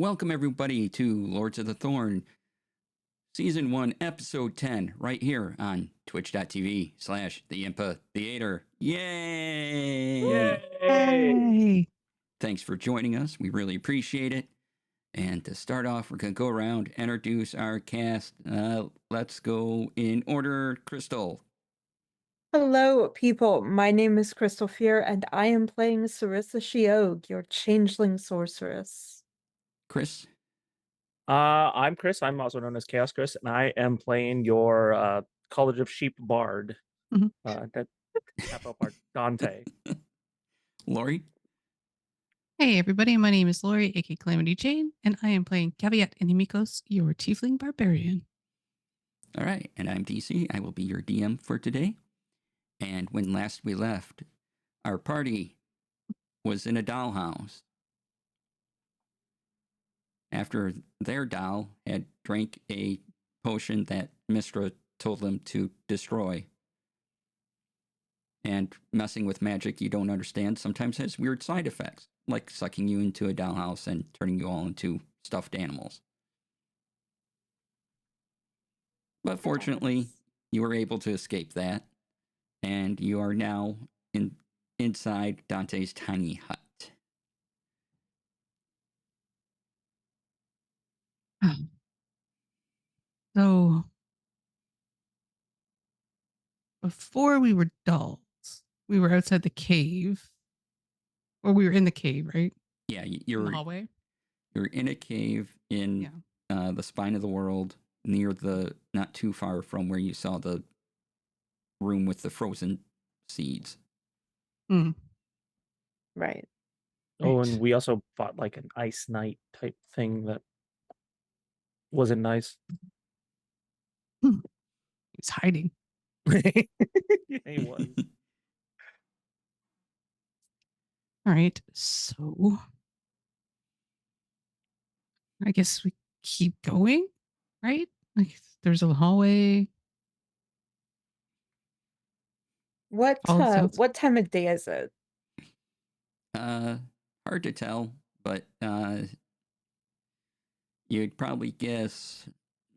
Welcome everybody to Lords of the Thorn, Season 1, Episode 10, right here on twitch.tv/the Yay! Yay! Thanks for joining us. We really appreciate it. And to start off, we're going to go around, introduce our cast. Let's go in order. Crystal. Hello, people. My name is Crystal Fear, and I am playing Sarissa Shiog, your changeling sorceress. Chris. I'm Chris. I'm also known as Chaos Chris, and I am playing your College of Sheep Bard. That capo part, Dante. Lori. Hey everybody, my name is Lori, aka Calamity Jane, and I am playing Caveat Inimicos, your Tiefling Barbarian. All right, and I'm DC. I will be your DM for today. And when last we left, our party was in a dollhouse. After their doll had drank a potion that Mistra told them to destroy. And messing with magic you don't understand sometimes has weird side effects, like sucking you into a dollhouse and turning you all into stuffed animals. But fortunately, you were able to escape that, and you are now inside Dante's tiny hut. So, before we were dolls, we were outside the cave. Or we were in the cave, right? Yeah, In you're the hallway. You're in a cave in the spine of the world, not too far from where you saw the room with the frozen seeds. Right. Oh, and we also fought like an ice knight type thing that wasn't nice. He's hiding. Yeah, he was. All right, so I guess we keep going, right? Like there's a hallway. What time of day is it? Hard to tell, but you'd probably guess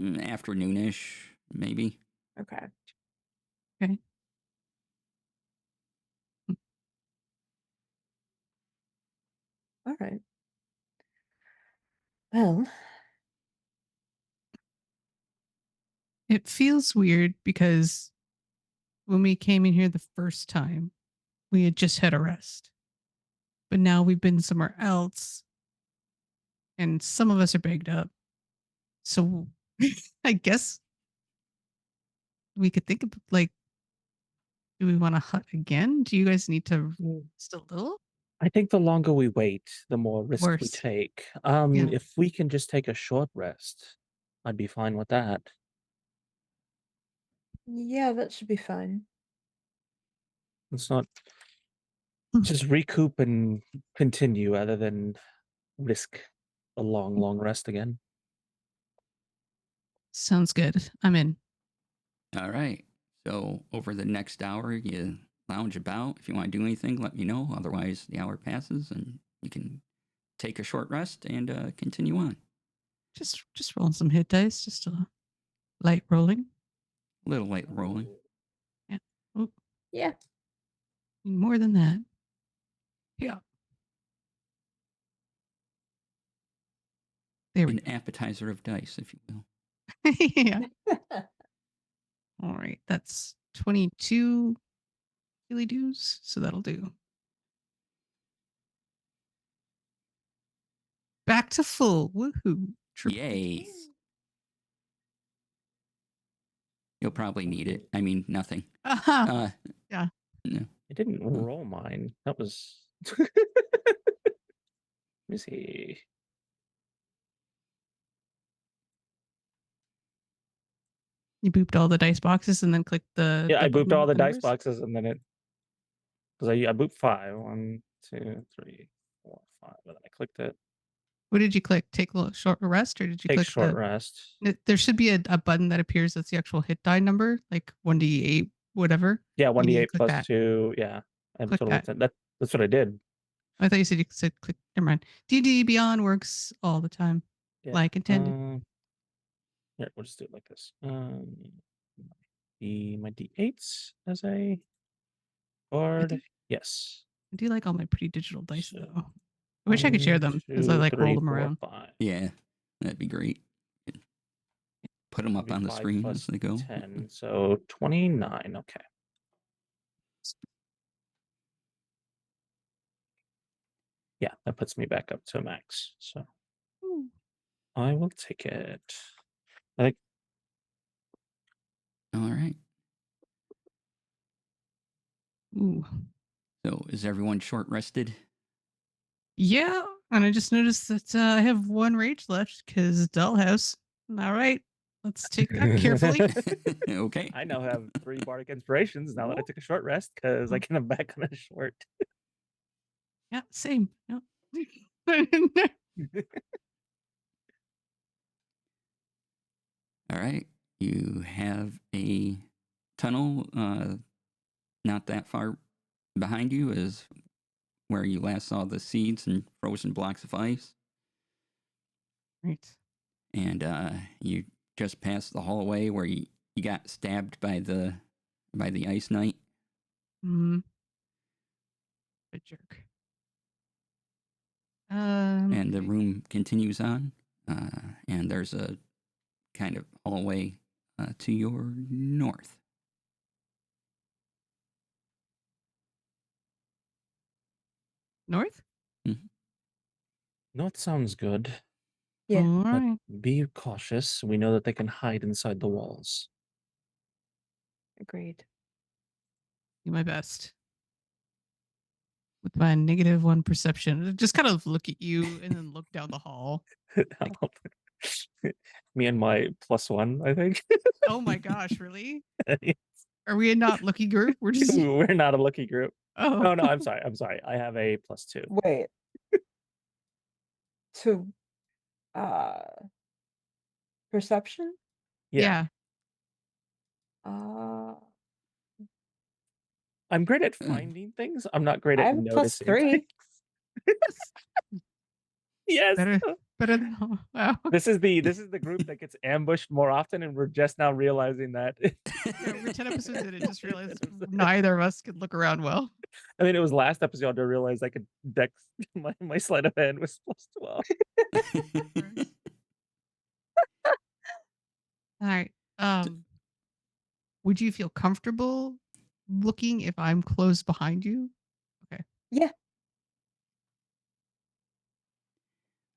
afternoonish, maybe. Okay. All right. Well, It feels weird because when we came in here the first time, we had just had a rest. But now we've been somewhere else and some of us are bagged up. So I guess we could think of like, do we want to hut again? Do you guys need to rest a little? I think the longer we wait, the more risk we Worse. take. Yeah. If we can just take a short rest, I'd be fine with that. yeah, that should be fine. Let's not just recoup and continue rather than risk a long rest again. Sounds good. I'm in. All right. So over the next hour, you lounge about. If you want to do anything, let me know. Otherwise, the hour passes and you can take a short rest and continue on. Just rolling some hit dice, just a light rolling. A little light rolling. Yeah. Ooh, Yeah. more than that. Yeah. There we An go. appetizer of dice, if you will. Yeah. All right. That's 22 daily dues. So that'll do. Back to full. Woohoo. Yay. You'll probably need it. I mean, nothing. Yeah. No. I didn't roll mine. That was. Let me see. You booped all the dice boxes and then clicked the. Yeah, I booped all the dice numbers? boxes and then it. Because I booped 5. 1, 2, 3, 4, 5. And then I clicked it. What did you click? Take a short rest, or did you Take click short rest. There should be a button that appears that's the actual hit die number, like 1d8, whatever. Yeah, You need to 1d8 click plus that. 2. Yeah, I have Click total. that. That's what I did. I thought you said click. Never mind. D&D Beyond works all the time, Yeah. like intended. Here, we'll just do it like this. My D8s as a board. Yes. I do like all my pretty digital dice, So, though. I wish I could share them as I 2, like roll 3, them 4, around. 5. Yeah, that'd be great. Put them up Maybe on the 5 screen plus as they go. 10, so 29. Okay. Yeah, that puts me back up to a max. So Ooh. I will take it. I think All right. Ooh. So is everyone short rested? Yeah, and I just noticed that I have one rage left because Dollhouse. All right, let's take that carefully. Okay. I now have 3 bardic inspirations now that I took a short rest because I came back on a short. Yeah, same. No. All right. You have a tunnel not that far behind you is where you last saw the seeds and frozen blocks of ice. Right. And you just passed the hallway where you got stabbed by the ice knight. Mm. A jerk. And the room continues on. And there's a kind of hallway to your north. North? No, it sounds good. Yeah. All But right. be cautious. We know that they can hide inside the walls. Agreed. Do my best. With my -1 perception. Just kind of look at you and then look down the hall. Me and my +1, I think. Oh my gosh, really? Are we a not lucky group? We're just We're not a lucky group. Oh No, I'm sorry. I have a +2. Wait. To perception? Yeah. Uh I'm great at finding things. I'm not great I at have a noticing +3. things. Yes. better than wow. This is the group that gets ambushed more often, and we're just now realizing that. Yeah, we're 10 episodes in and just realized neither of us could look around well. I mean, it was last episode to realize I could dex my sleight of hand was +12. All right. Would you feel comfortable looking if I'm close behind you? Okay. Yeah.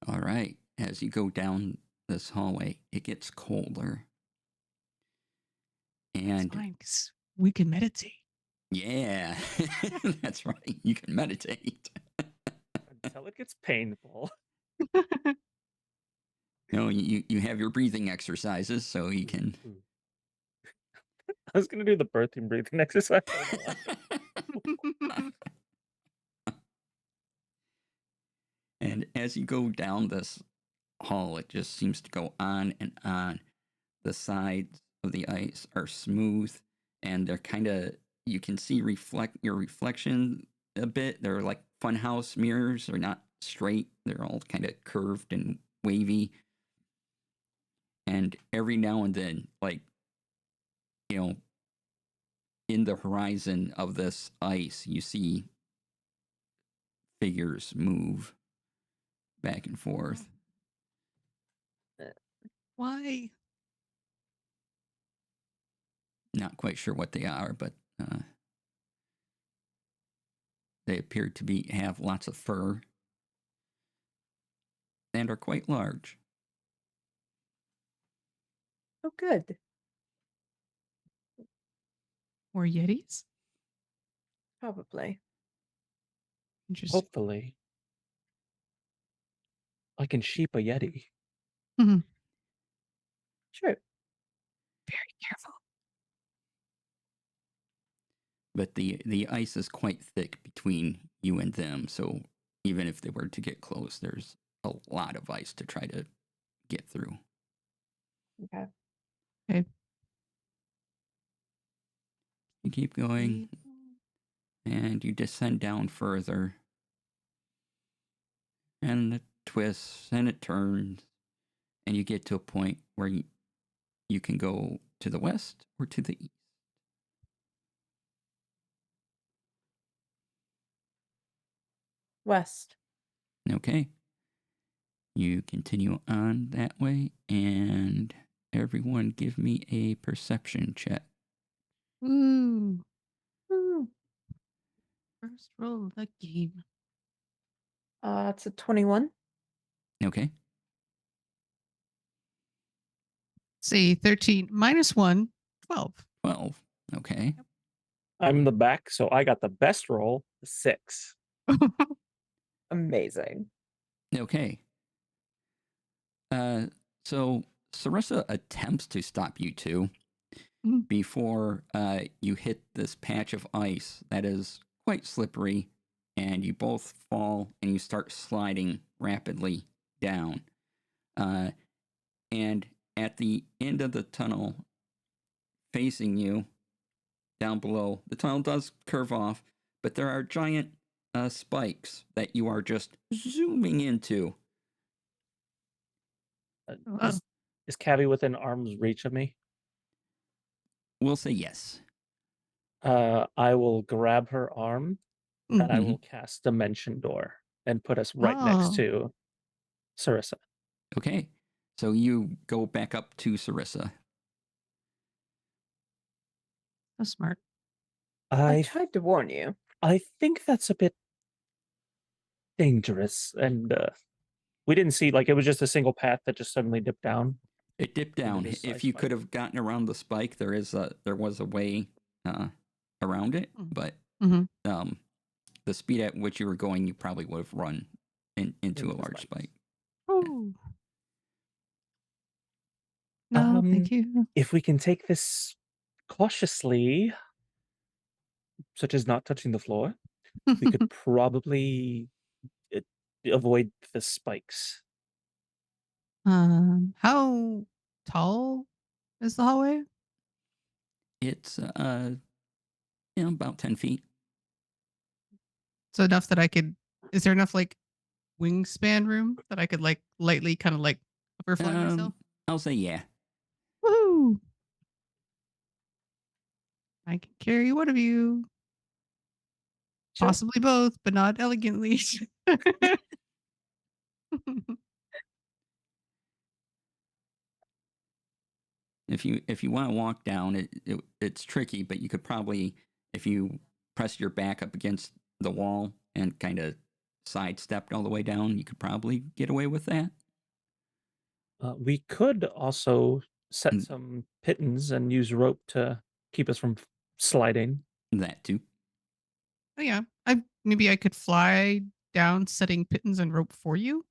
All right. As you go down this hallway, it gets colder. And Fine, 'cause we can meditate. yeah, that's right. You can meditate. Until it gets painful. No, you have your breathing exercises, so you can. I was gonna do the birthing breathing exercise. And as you go down this hall, it just seems to go on and on. The sides of the ice are smooth, and they're kind of, you can see your reflection a bit. They're like funhouse mirrors. They're not straight. They're all kind of curved and wavy. And every now and then, like, in the horizon of this ice, you see figures move back and forth. Why? Not quite sure what they are, but they appear to have lots of fur and are quite large. Oh, good. Or Yetis? Probably. Interesting. Hopefully. I can sheep a Yeti. Sure. Very careful. But the ice is quite thick between you and them, so even if they were to get close, there's a lot of ice to try to get through. Okay. Okay. You keep going, and you descend down further. and it twists and it turns, and you get to a point where you can go to the west or to the east. West. Okay. You continue on that way, and everyone give me a perception check. Ooh. Ooh. First roll of the game. It's a 21. Okay. Say 13 minus 1, 12. 12. Okay. I'm in the back, so I got the best roll, 6. Amazing. Okay. So Sarissa attempts to stop you two Mhm. before you hit this patch of ice that is quite slippery, and you both fall and you start sliding rapidly down. And at the end of the tunnel, facing you down below, the tunnel does curve off, but there are giant spikes that you are just zooming into. Oh. Is Cavi within arm's reach of me? We'll say yes. I will grab her arm and I Mhm. will cast Dimension Door and put us right next Oh. to Sarissa. Okay. So you go back up to Sarissa. So smart. I tried to warn you. I think that's a bit dangerous, and we didn't see, like, it was just a single path that just suddenly dipped down. It dipped down. this If ice you spike. could have gotten around the spike, there was a way around it, Mm. but Mhm. The speed at which you were going, you probably would have run into Into a the large spikes. spike. Oh. No, thank you. If we can take this cautiously, such as not touching the floor, we could probably avoid the spikes. How tall is the hallway? It's about 10 feet. So enough that I could. Is there enough like wingspan room that I could like lightly kind of like upperfly myself? I'll say yeah. Woohoo! I can carry one of you. Sure. Possibly both, but not elegantly. If you want to walk down, it's tricky, but you could probably, if you press your back up against the wall and kind of sidestepped all the way down, you could probably get away with that. We could also set Mm. some pittons and use rope to keep us from sliding. That too. Oh yeah, maybe I could fly down, setting pittons and rope for you,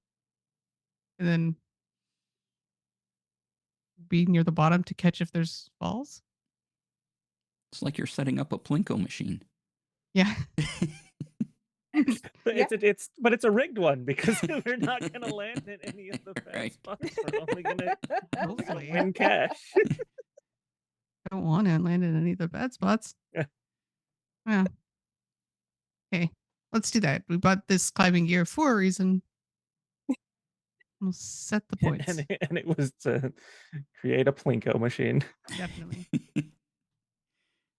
and then be near the bottom to catch if there's falls. It's like you're setting up a Plinko machine. Yeah. But it's a rigged one because we're not going to land in any of the bad Right. spots. We're only going to Hopefully. win cash. I don't want to land in any of the bad spots. Yeah. Yeah. Okay, let's do that. We bought this climbing gear for a reason. We'll set the points. and it was to create a Plinko machine. Definitely.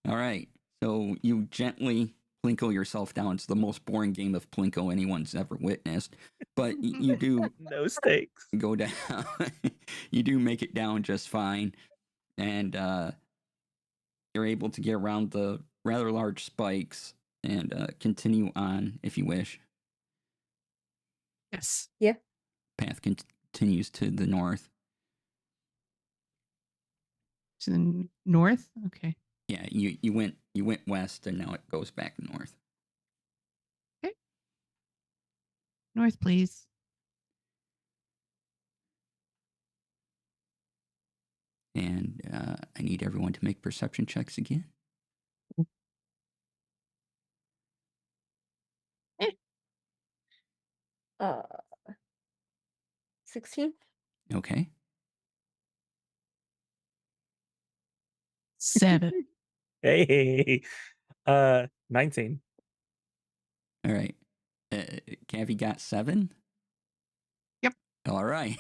All right. So you gently Plinko yourself down. It's the most boring game of Plinko anyone's ever witnessed. But you do No stakes. go down. You do make it down just fine. And you're able to get around the rather large spikes and continue on if you wish. Yes. Yeah. Path continues to the north. To the north? Okay. Yeah, you went west and now it goes back north. North, please. And I need everyone to make perception checks again. Uh, 16. Okay. 7. Hey, 19. All right. Cavi got 7. All right.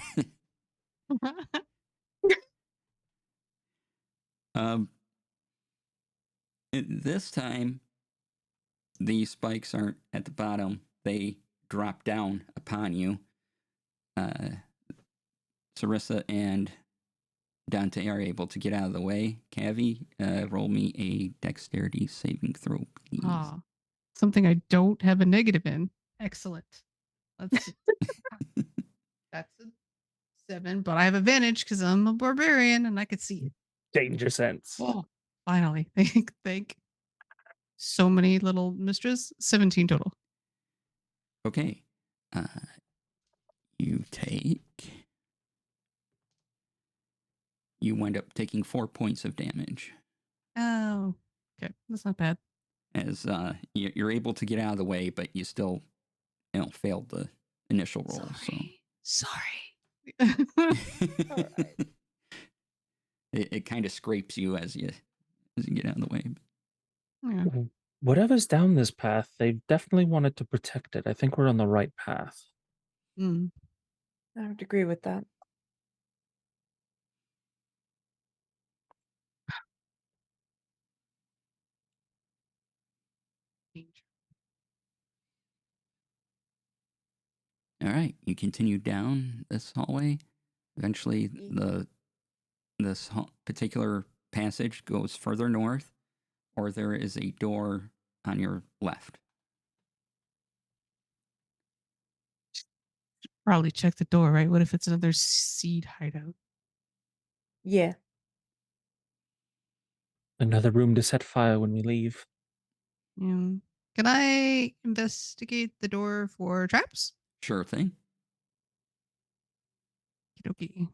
This time, the spikes aren't at the bottom. They drop down upon you. Sarissa and Dante are able to get out of the way. Cavi, roll me a dexterity saving throw, please. Ah, something I don't have a negative in. Excellent. Let's see. That's a 7, but I have advantage because I'm a barbarian and I could see it. Danger sense. Oh, finally. Thank so many little mistress. 17 total. Okay. You wind up taking 4 points of damage Oh, okay. That's not bad. as you're able to get out of the way, but you still, failed the initial roll. Sorry. All right. It kind of scrapes you as you get out of the way. Yeah. Whatever's down this path, they definitely wanted to protect it. I think we're on the right path. Mm. I would agree with that. All right, you continue down this hallway. Eventually, this particular passage goes further north, or there is a door on your left. Probably check the door, right? What if it's another seed hideout? Yeah. Another room to set fire when we leave. Yeah. Can I investigate the door for traps? Sure thing. Okey-dokey.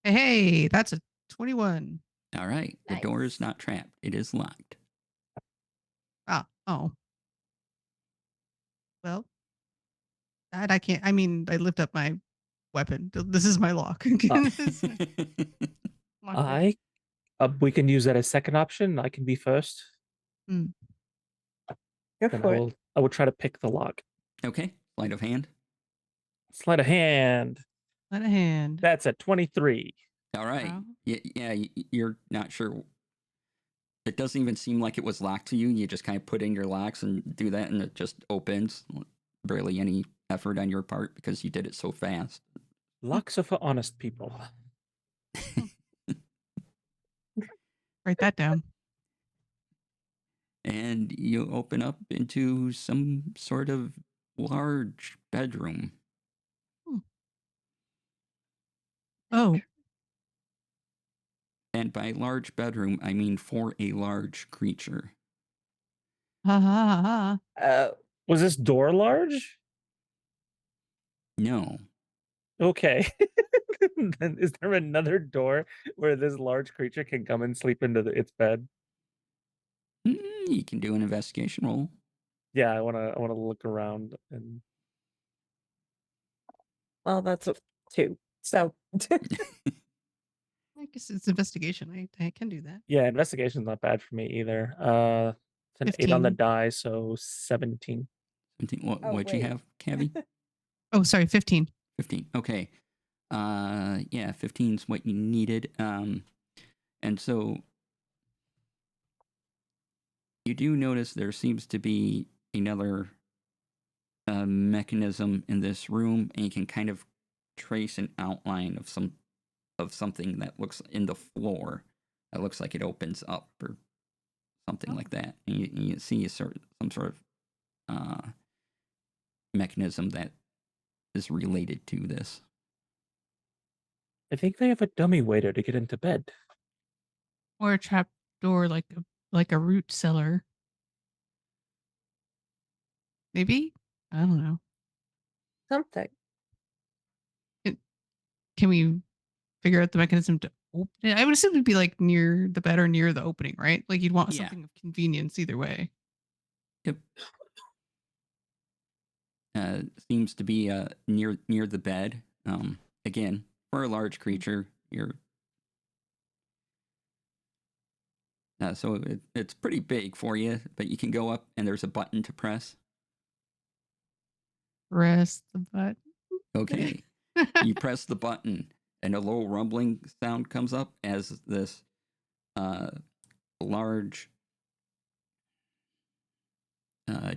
Hey, that's a 21. All right, the door is Nice. not trapped; it is locked. Oh. Well, that I can't. I mean, I lift up my weapon. This is my lock. This- lock it. We can use that as second option. I can be first. Mm. Go Then for it. I will try to pick the lock. Okay, sleight of hand. Sleight of hand. Let a hand. That's a 23. All right. Wow. Yeah, you're not sure. It doesn't even seem like it was locked to you. You just kind of put in your locks and do that, and it just opens. Barely any effort on your part because you did it so fast. Locks are for honest people. Write that down. And you open up into some sort of large bedroom. Oh, And by large bedroom, I mean for a large creature. ha ha ha. Oh, Was this door large? No. Okay. Then is there another door where this large creature can come and sleep into its bed? You can do an investigation roll. Yeah, I wanna look around and well, that's a 2. So I guess it's investigation. I can do that. yeah, investigation's not bad for me either. It's an 8 on the 15. die, so 17. What'd you wait. have, Cavi? Oh, sorry, 15. 15. Okay. Yeah, 15 is what you needed. And so you do notice there seems to be another mechanism in this room, and you can kind of trace an outline of something that looks in the floor. That looks like it opens up or something like that. And you see some sort of mechanism that is related to this. I think they have a dummy waiter to get into bed. Or a trap door like a root cellar. Maybe? I don't know. something. Can we figure out the mechanism to open it? I would assume it'd be like near the bed or near the opening, right? Like you'd want Yeah. something of convenience either way. Yep. Seems to be near the bed. Again, for a large creature, so it's pretty big for you, but you can go up and there's a button to press. Press the button. Okay. You press the button, and a low rumbling sound comes up as this large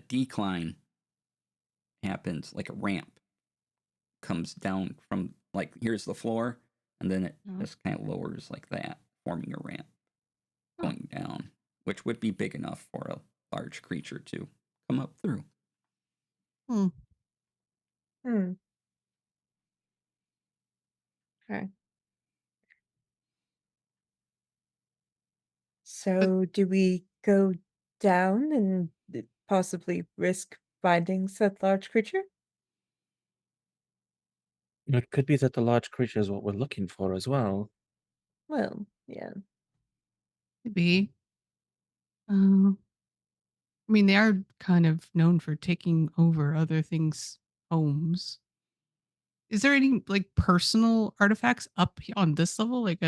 decline happens, like a ramp comes down from, like, here's the floor, and then it Oh. just kind of lowers like that, forming a ramp Huh. going down, which would be big enough for a large creature to come up through. Hmm. Hmm. Okay. So do we go down and possibly risk finding said large creature? It could be that the large creature is what we're looking for as well. Well, yeah. Maybe. I mean, they are kind of known for taking over other things' homes. Is there any like personal artifacts up on this level, like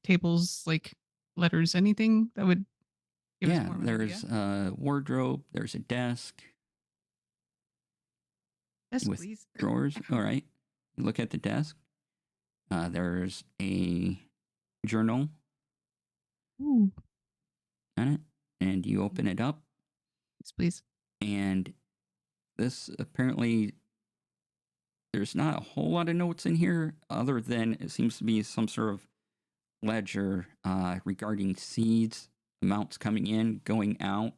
tables, like letters, anything that would give us Yeah, more of an there's idea? a wardrobe, there's a desk Yes, with please. drawers. All right. You look at the desk. There's a journal Ooh, on it, and you open it up, yes, please. and this apparently there's not a whole lot of notes in here, other than it seems to be some sort of ledger regarding seeds, amounts coming in, going out,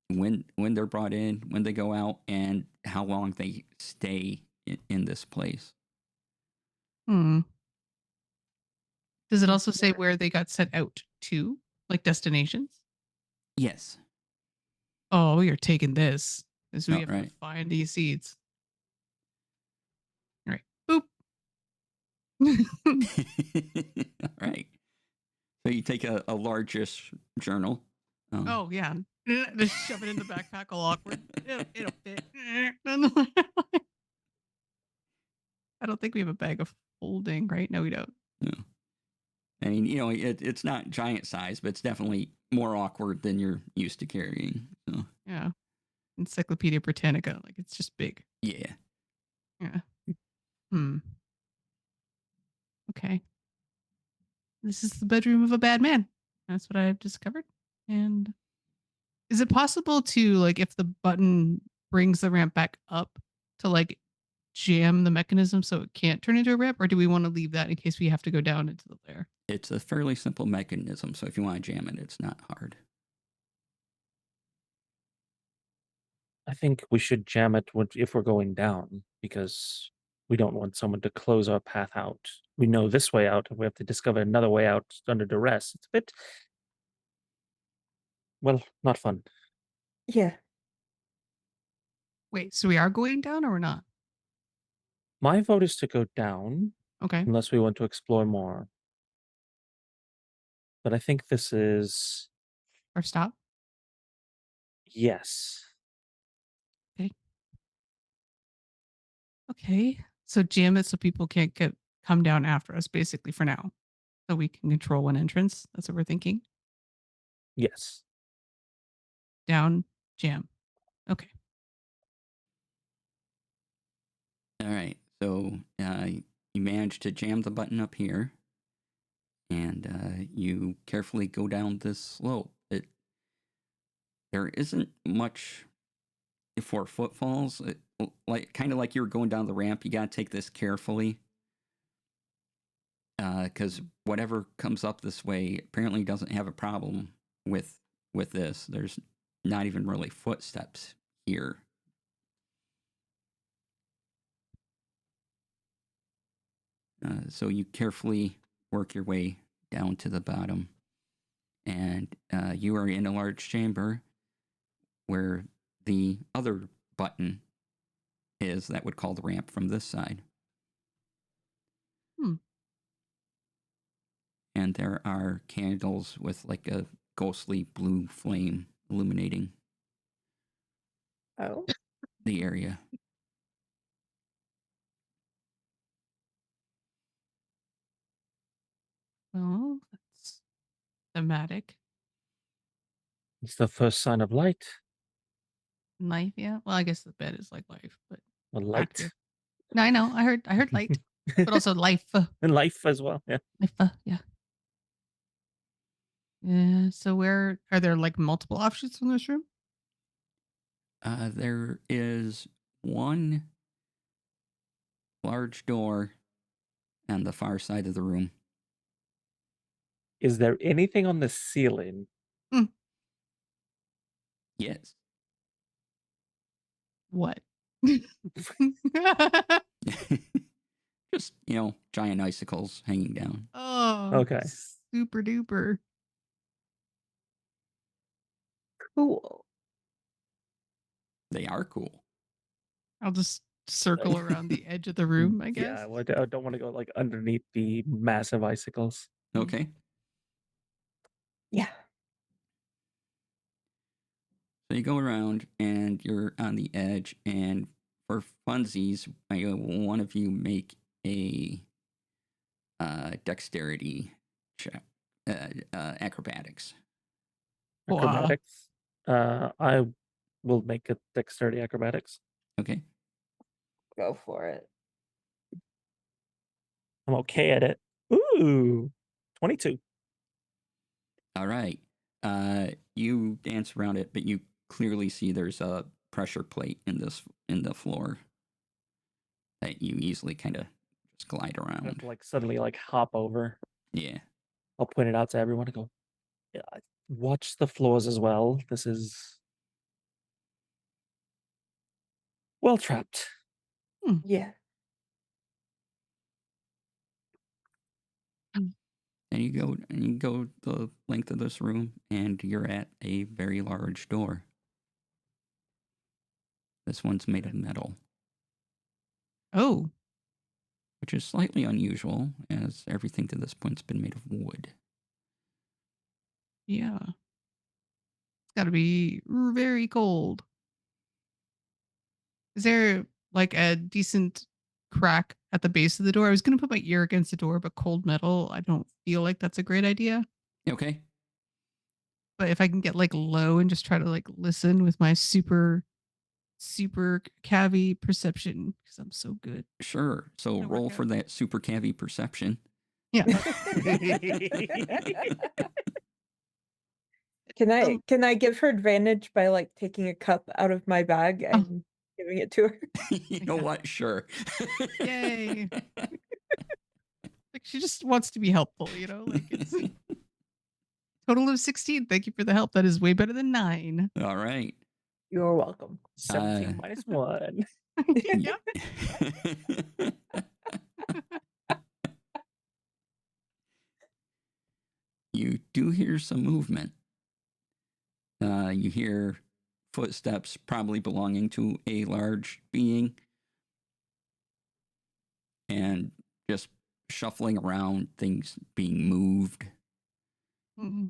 when they're brought in, when they go out, and how long they stay in this place. Hmm. Does it also say Yeah. where they got sent out to, like destinations? Yes. Oh, we are taking this, as we All have right. to find these seeds. All right. Boop. All right. So you take a largish journal. Oh yeah, just shove it in the backpack, all awkward. It'll fit. I don't think we have a bag of holding, right? No, we don't. No. I mean, it's not giant size, but it's definitely more awkward than you're used to carrying. So, Yeah, Encyclopedia Britannica, like it's just big. yeah. Yeah. Hmm. Okay. This is the bedroom of a bad man. That's what I've discovered. And is it possible to, like, if the button brings the ramp back up, to like jam the mechanism so it can't turn into a ramp, or do we want to leave that in case we have to go down into the lair? It's a fairly simple mechanism, so if you want to jam it, it's not hard. I think we should jam it if we're going down, because we don't want someone to close our path out. We know this way out, and we have to discover another way out under duress. It's a bit, well, not fun. Yeah. Wait, so we are going down or we're not? My vote is to go down, Okay. unless we want to explore more. But I think this is Or stop. yes. Okay. So jam it so people can't come down after us, basically, for now. So we can control one entrance. That's what we're thinking. Yes. Down, jam. Okay. All right. So you manage to jam the button up here, and you carefully go down this slope. There isn't much for footfalls. Like kind of like you were going down the ramp. You got to take this carefully, because whatever comes up this way apparently doesn't have a problem with this. There's not even really footsteps here. So you carefully work your way down to the bottom, and you are in a large chamber where the other button is that would call the ramp from this side. Hmm. And there are candles with like a ghostly blue flame illuminating Oh. the area. Well, that's thematic. It's the first sign of light. Life, yeah. Well, I guess the bed is like life, but A light. active. No, I know. I heard light, but also life. And life as well. Yeah. Life, yeah. Yeah. So where are there like multiple offshoots from this room? There is one large door on the far side of the room. Is there anything on the ceiling? Yes. What? Just, giant icicles hanging down. Oh, Okay. super duper. Cool. They are cool. I'll just circle around the edge of the room, I guess. Yeah, I don't want to go like underneath the massive icicles. Okay. Yeah. So you go around and you're on the edge, and for funsies, one of you make a dexterity check, acrobatics. Wow. Acrobatics. I will make a dexterity acrobatics. Okay. Go for it. I'm okay at it. Ooh, 22. All right. You dance around it, but you clearly see there's a pressure plate in the floor that you easily kind of just glide I have around. to like suddenly like hop over. Yeah. I'll point it out to everyone and go, yeah, watch the floors as well. This is well trapped. Yeah. And you go the length of this room, and you're at a very large door. This one's made of metal, Oh, which is slightly unusual, as everything to this point's been made of wood. yeah. It's got to be very cold. Is there like a decent crack at the base of the door? I was going to put my ear against the door, but cold metal, I don't feel like that's a great idea. Okay. But if I can get like low and just try to like listen with my super cavy perception, because I'm so good. Sure. So Gonna roll work for out. that super cavy perception. Yeah. Can I give her advantage by like taking a cup out of my bag and giving it to her? You know Yeah. what? Sure. Yay. Like she just wants to be helpful, like it's total of 16. Thank you for the help. That is way better than 9. All right. You're welcome. 17 minus 1. Yeah. You do hear some movement. You hear footsteps, probably belonging to a large being, and just shuffling around, things being moved. Mm.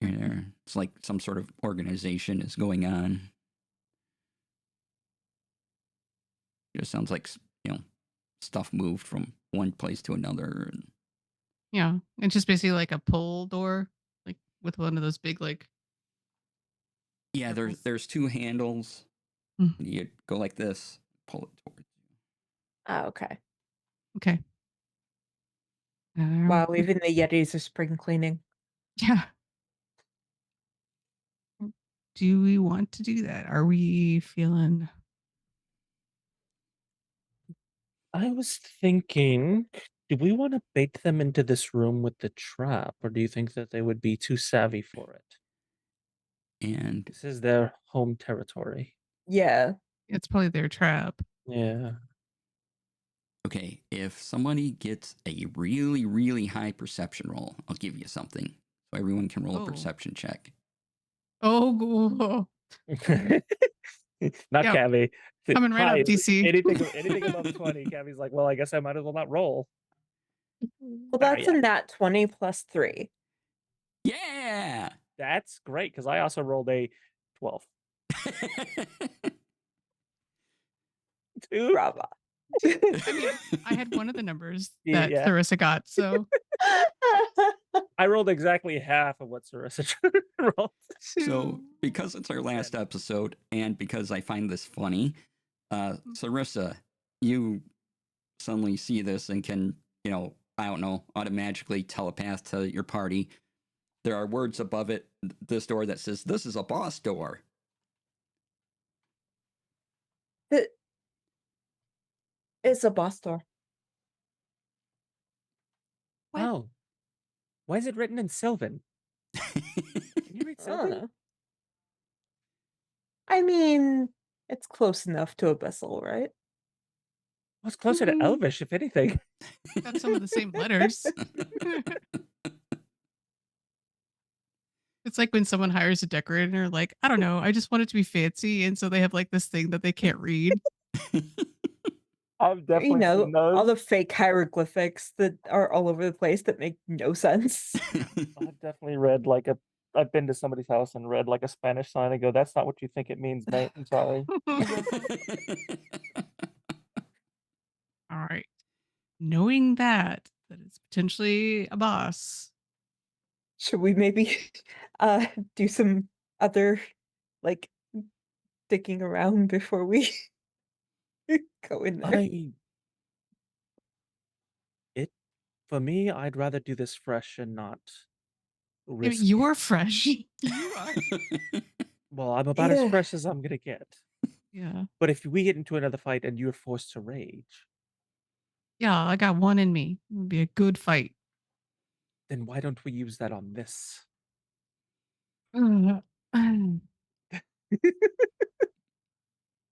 It's like some sort of organization is going on. It just sounds like, stuff moved from one place to another. Yeah. It's just basically like a pull door, like with one of those big like Yeah, circles. there's 2 handles. Mm. You go like this, pull it towards you. Oh, okay. Okay. Wow, even the Yetis are spring cleaning. Yeah. Do we want to do that? Are we feeling I was thinking, do we want to bait them into this room with the trap, or do you think that they would be too savvy for it? And This is their home territory. Yeah. it's probably their trap? Yeah. okay, if somebody gets a really, really high perception roll, I'll give you something. So everyone can roll a Oh. perception check. Oh, Not Yeah. Cavi. Coming right up, Hi, DC. anything above 20. Cavi's like, well, I guess I might as well not roll. Well, that's a nat 20 plus 3. Yeah! That's great, because I also rolled a 12. 2. Brava. I mean, I had one of the numbers that Yeah. Clarissa got, so I rolled exactly half of what Sarissa rolled. So, because it's our last Ten. episode, and because I find this funny, Sarissa, you suddenly see this and can, I don't know, automatically telepath to your party. There are words above it, this door, that says, "This is a boss door." It's a boss door. What? Oh. Why is it written in Sylvan? Can you read I don't Sylvan? know. I mean, it's close enough to Abyssal, right? Well, it's closer to Elvish, if anything. Got some of the same letters. It's like when someone hires a decorator and they're like, I don't know, I just want it to be fancy. And so they have like this thing that they can't read. I've definitely You know, seen those. all the fake hieroglyphics that are all over the place that make no sense. I've definitely read I've been to somebody's house and read like a Spanish sign and go, that's not what you think it means, mate. I'm sorry. All right. Knowing that it's potentially a boss. Should we maybe do some other like digging around before we go in there? For me, I'd rather do this fresh and not I mean, risk. you're fresh. You are. Well, I'm about as Yeah. fresh as I'm gonna get. Yeah. But if we get into another fight and you're forced to rage, Yeah, I got one in me. It would be a good fight. then why don't we use that on this?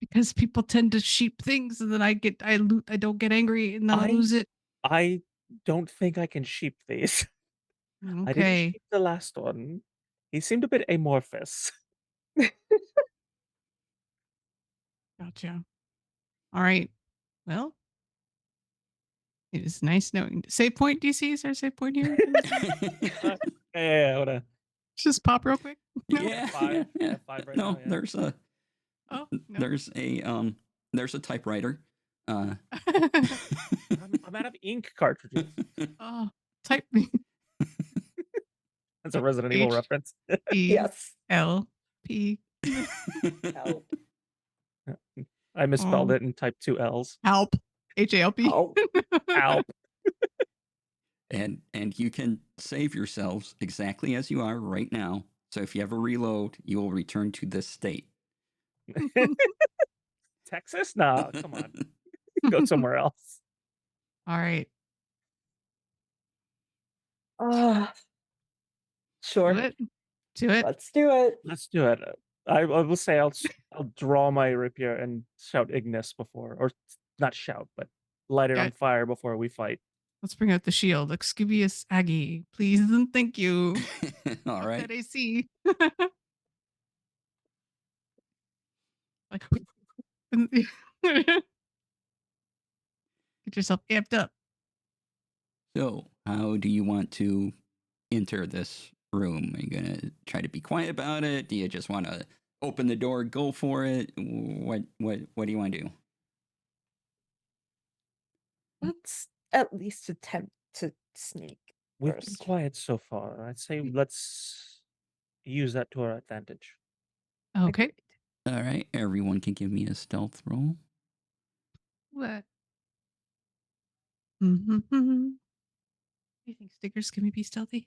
Because people tend to sheep things and then I don't get angry and then I lose it. I don't think I can sheep these. I didn't Okay. sheep the last one. He seemed a bit amorphous. Gotcha. All right. Well, it is nice knowing. Save point, DC? Is there a save point here? Yeah, hold on. Just pop real quick. No? Yeah, Five. yeah. Yeah, five right No, now, yeah. there's a Oh, no. there's a typewriter. I'm out of ink cartridges. Oh, type me. That's a Resident Evil H- reference. Yes. LP. Help. I misspelled Oh. it and typed 2 L's. Help. HALP. Help. Help. and you can save yourselves exactly as you are right now. So if you ever reload, you will return to this state. Texas? No, come on. Go somewhere else. All right. Sure. Do it. Do it. Let's do it. Let's do it. I will say I'll draw my rapier and shout Ignis before, or not shout, but light it on Okay. fire before we fight. Let's bring out the shield. Excubious Aggie, please and thank you. All Up right. that AC. Like, get yourself amped up. So, how do you want to enter this room? Are you gonna try to be quiet about it? Do you just want to open the door, go for it? What do you want to do? Let's at least attempt to sneak We've been first. quiet so far. I'd say let's use that to our advantage. Okay. Agreed. All right, everyone can give me a stealth roll. What? Do you think stickers can we be stealthy?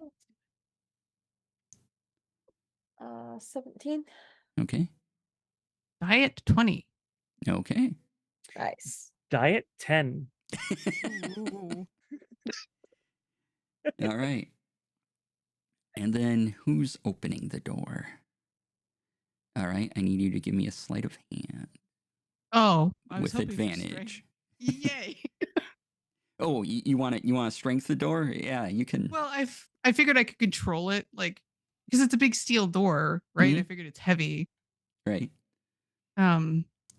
17. Okay. Diet 20. Okay. Nice. Diet 10. Ooh. All right. And then who's opening the door? All right, I need you to give me a sleight of hand Oh, I was with hoping for advantage. strength. Yay. Oh, you want to strength the door? Yeah, you can. Well, I figured I could control it, like, because it's a big steel door, right? I Mhm. figured it's heavy. Right.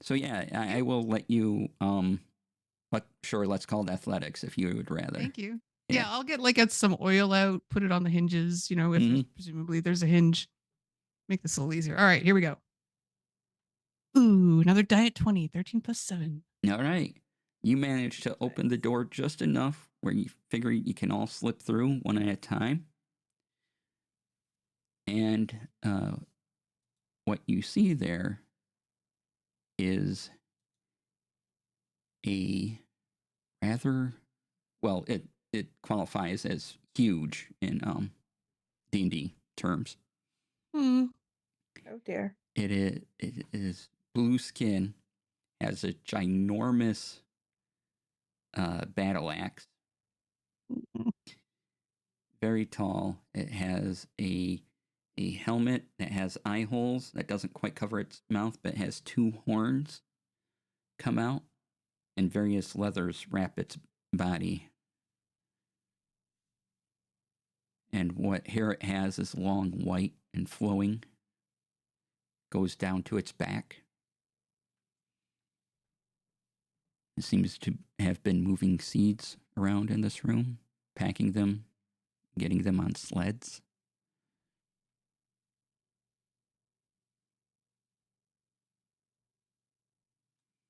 So yeah, I will let you. But sure, let's call it athletics if you would rather. thank you. Yeah. Yeah, I'll get some oil out, put it on the hinges, if Mhm. presumably there's a hinge. Make this a little easier. All right, here we go. Ooh, another diet 20, 13 plus 7. All right. You managed to open the door just enough where you figure you can all slip through one at a time. And what you see there is a rather, well, it qualifies as huge in D&D terms. Hmm. Oh dear. It is blue skin, has a ginormous battle axe, very tall. It has a helmet that has eye holes that doesn't quite cover its mouth, but has 2 horns come out, and various leathers wrap its body. And what hair it has is long, white, and flowing, goes down to its back. It seems to have been moving seeds around in this room, packing them, getting them on sleds.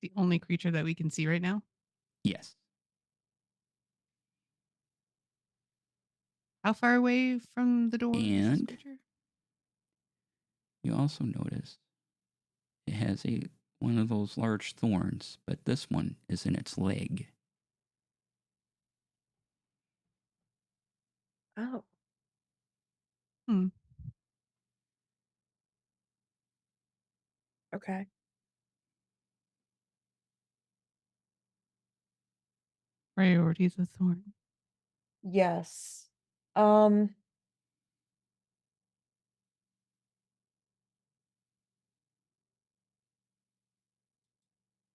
The only creature that we can see right now. Yes. How far away from the door is this And creature? you also notice it has one of those large thorns, but this one is in its leg. Oh. Hmm. Okay. Priority the thorn. Yes.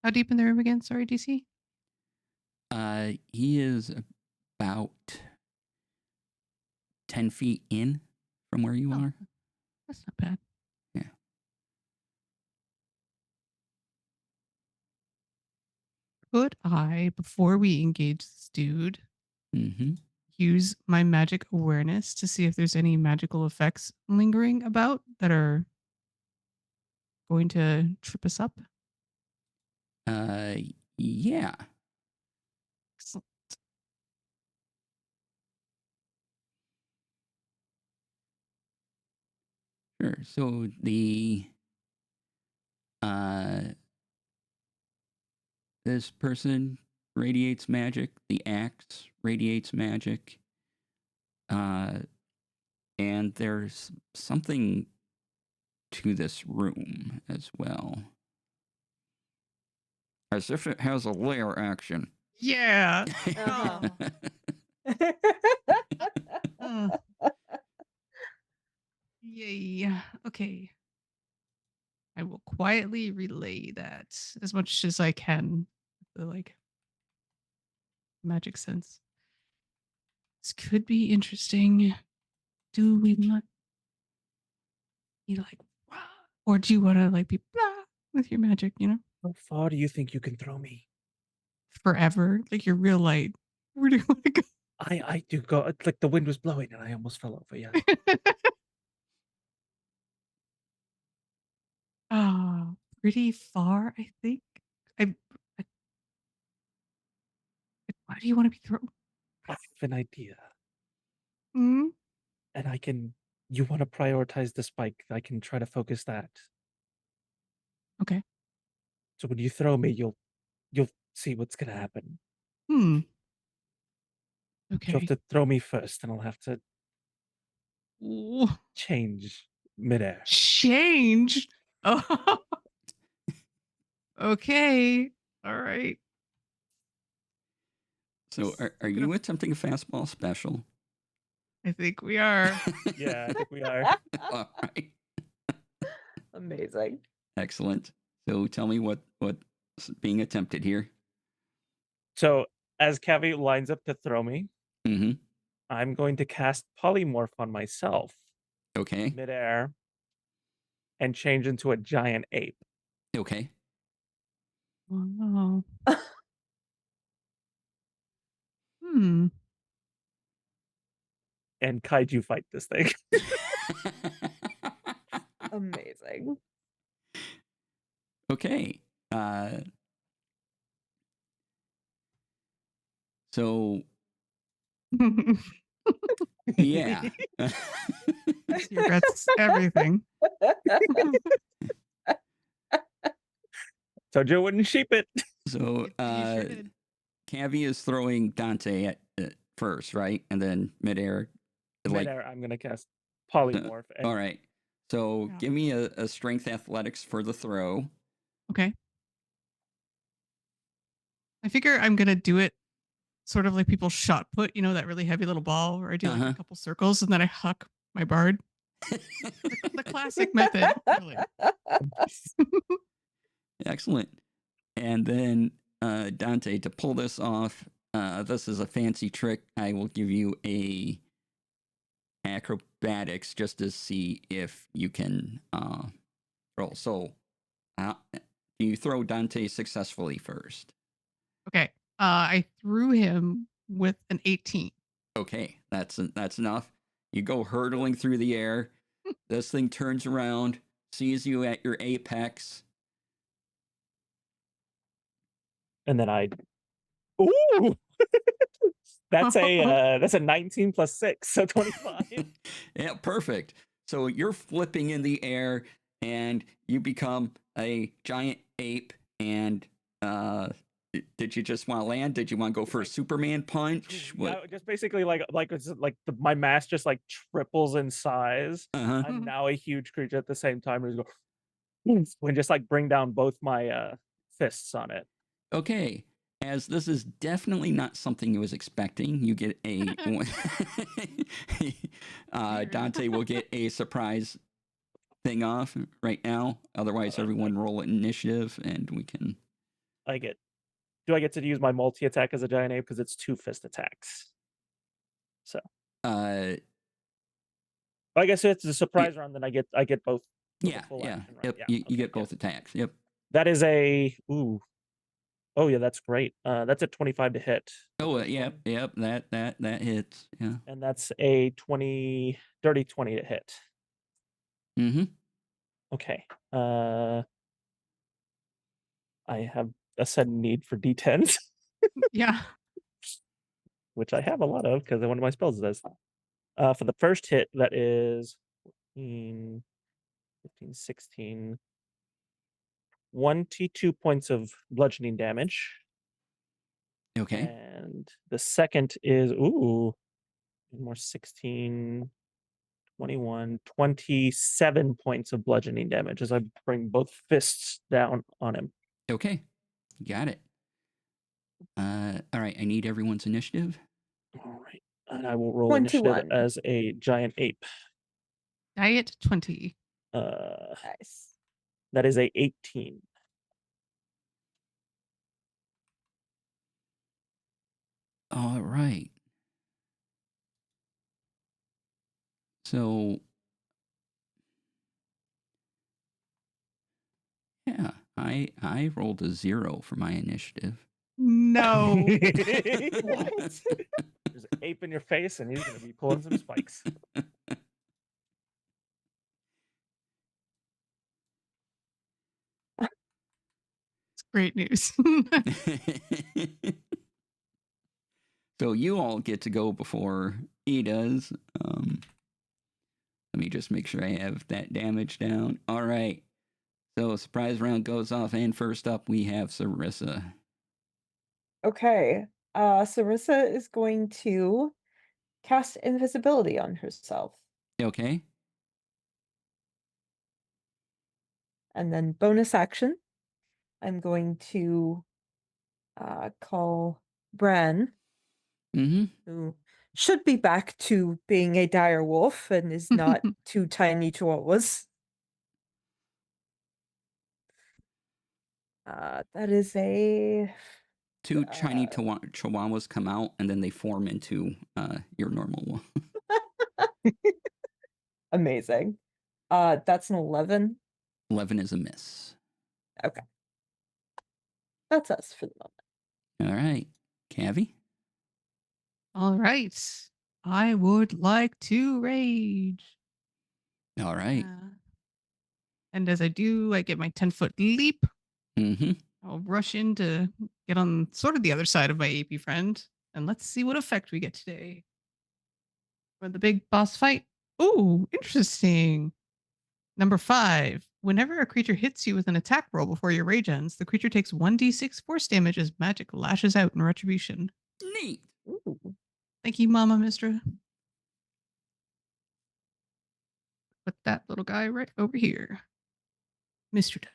How deep in the room again? Sorry, DC. He is about 10 feet in from where you Oh. are. That's not bad. Yeah. Could I, before we engage this dude, Mm-hmm. use my magic awareness to see if there's any magical effects lingering about that are going to trip us up? Yeah. Excellent. Sure. So this person radiates magic. The axe radiates magic. And there's something to this room as well. As if it has a layer action. Yeah. Uh-huh. Uh, yay. Okay. I will quietly relay that as much as I can. The like magic sense. This could be interesting. Do we want be like, "Wah," or do you want to like be blah with your magic? You know, How far do you think you can throw me? forever. Like you're real light. Where do you want to go? I do go. It's like the wind was blowing and I almost fell over. Yeah. Ah, pretty far, I think. I, I why do you want to be thrown? I have an idea, Hmm? and I can. You want to prioritize the spike? I can try to focus that. Okay. So when you throw me, you'll see what's gonna happen. Hmm. You'll have Okay. to throw me first, and I'll have to Ooh, change midair. change. Oh. Okay. All right. So are Gonna- you attempting a fastball special? I think we are. Yeah, I think we are. All right. Amazing. Excellent. So tell me what's being attempted here. So as Cavi lines up to throw me, Mm-hmm. I'm going to cast polymorph on myself Okay. midair and change into a giant ape. Okay. Wow. Hmm. And kaiju fight this thing. Amazing. Okay. So Yeah. He regrets everything. Told you I wouldn't sheep it. So, You sure did. Cavi is throwing Dante at first, right? And then midair. Like, Midair, I'm gonna cast polymorph. And all right. So Yeah. give me a strength athletics for the throw. Okay. I figure I'm gonna do it sort of like people shot put, you know, that really heavy little ball where I do like Uh-huh. a couple circles and then I huck my bard. The classic method, really. Excellent. And then Dante, to pull this off, this is a fancy trick. I will give you a acrobatics just to see if you can roll. So you throw Dante successfully first. Okay. I threw him with an 18. Okay, that's enough. You go hurtling through the air. This thing turns around, sees you at your apex. then ooh, that's a 19 plus 6, so 25. Yeah, perfect. So you're flipping in the air and you become a giant ape. And did you just want to land? Did you want to go for a Superman punch? Yeah, What? just basically my mass just like triples in size. Uh-huh. I'm now a huge creature at the same time. And just go, and just like bring down both my fists on it. Okay. As this is definitely not something you was expecting, you get a Dante will get a surprise thing off right now. Otherwise, everyone roll initiative, and we can. Do I get to use my multi attack as a giant ape because it's 2 fist attacks? So Uh, I guess it's a surprise round. Then I get both. with a yeah, full yeah, action, right? yep. Yeah, You okay, get yeah. both attacks. Yep. That is a Oh yeah, that's great. That's a 25 to hit. Oh, yep. That hits. Yeah. And that's a dirty 20 to hit. Mm-hmm. Okay. I have a sudden need for D10s, Yeah. which I have a lot of because one of my spells does. For the first hit, that is 14, 15, 16, 22 points of bludgeoning damage. Okay. And the second is more 16, 21, 27 points of bludgeoning damage as I bring both fists down on him. Okay. Got it. All right. I need everyone's initiative. All right. And I will roll 21. initiative as a giant ape. Diet 20. Nice. That is a 18. All right. So, yeah, I rolled a 0 for my initiative. No. What? There's an ape in your face, and he's going to be pulling some spikes. It's great news. So you all get to go before he does. Let me just make sure I have that damage down. All right. So surprise round goes off, and first up we have Sarissa. Okay. Sarissa is going to cast invisibility on herself. Okay. And then bonus action, I'm going to call Bran, Mm-hmm. who should be back to being a dire wolf and is not two tiny chihuahuas. That is a 2 tiny chihuahuas come out, and then they form into your normal one. amazing. That's an 11. 11 is a miss. Okay. That's us for the moment. All right. Cavi? All right. I would like to rage. All right. And as I do, I get my 10-foot leap. Mm-hmm. I'll rush in to get on sort of the other side of my AP friend. And let's see what effect we get today. For the big boss fight. Ooh, interesting. Number 5. Whenever a creature hits you with an attack roll before your rage ends, the creature takes 1d6 force damage as magic lashes out in retribution. Neat. Ooh. Thank you, Mama Mistra. Put that little guy right over here. Mr. Die.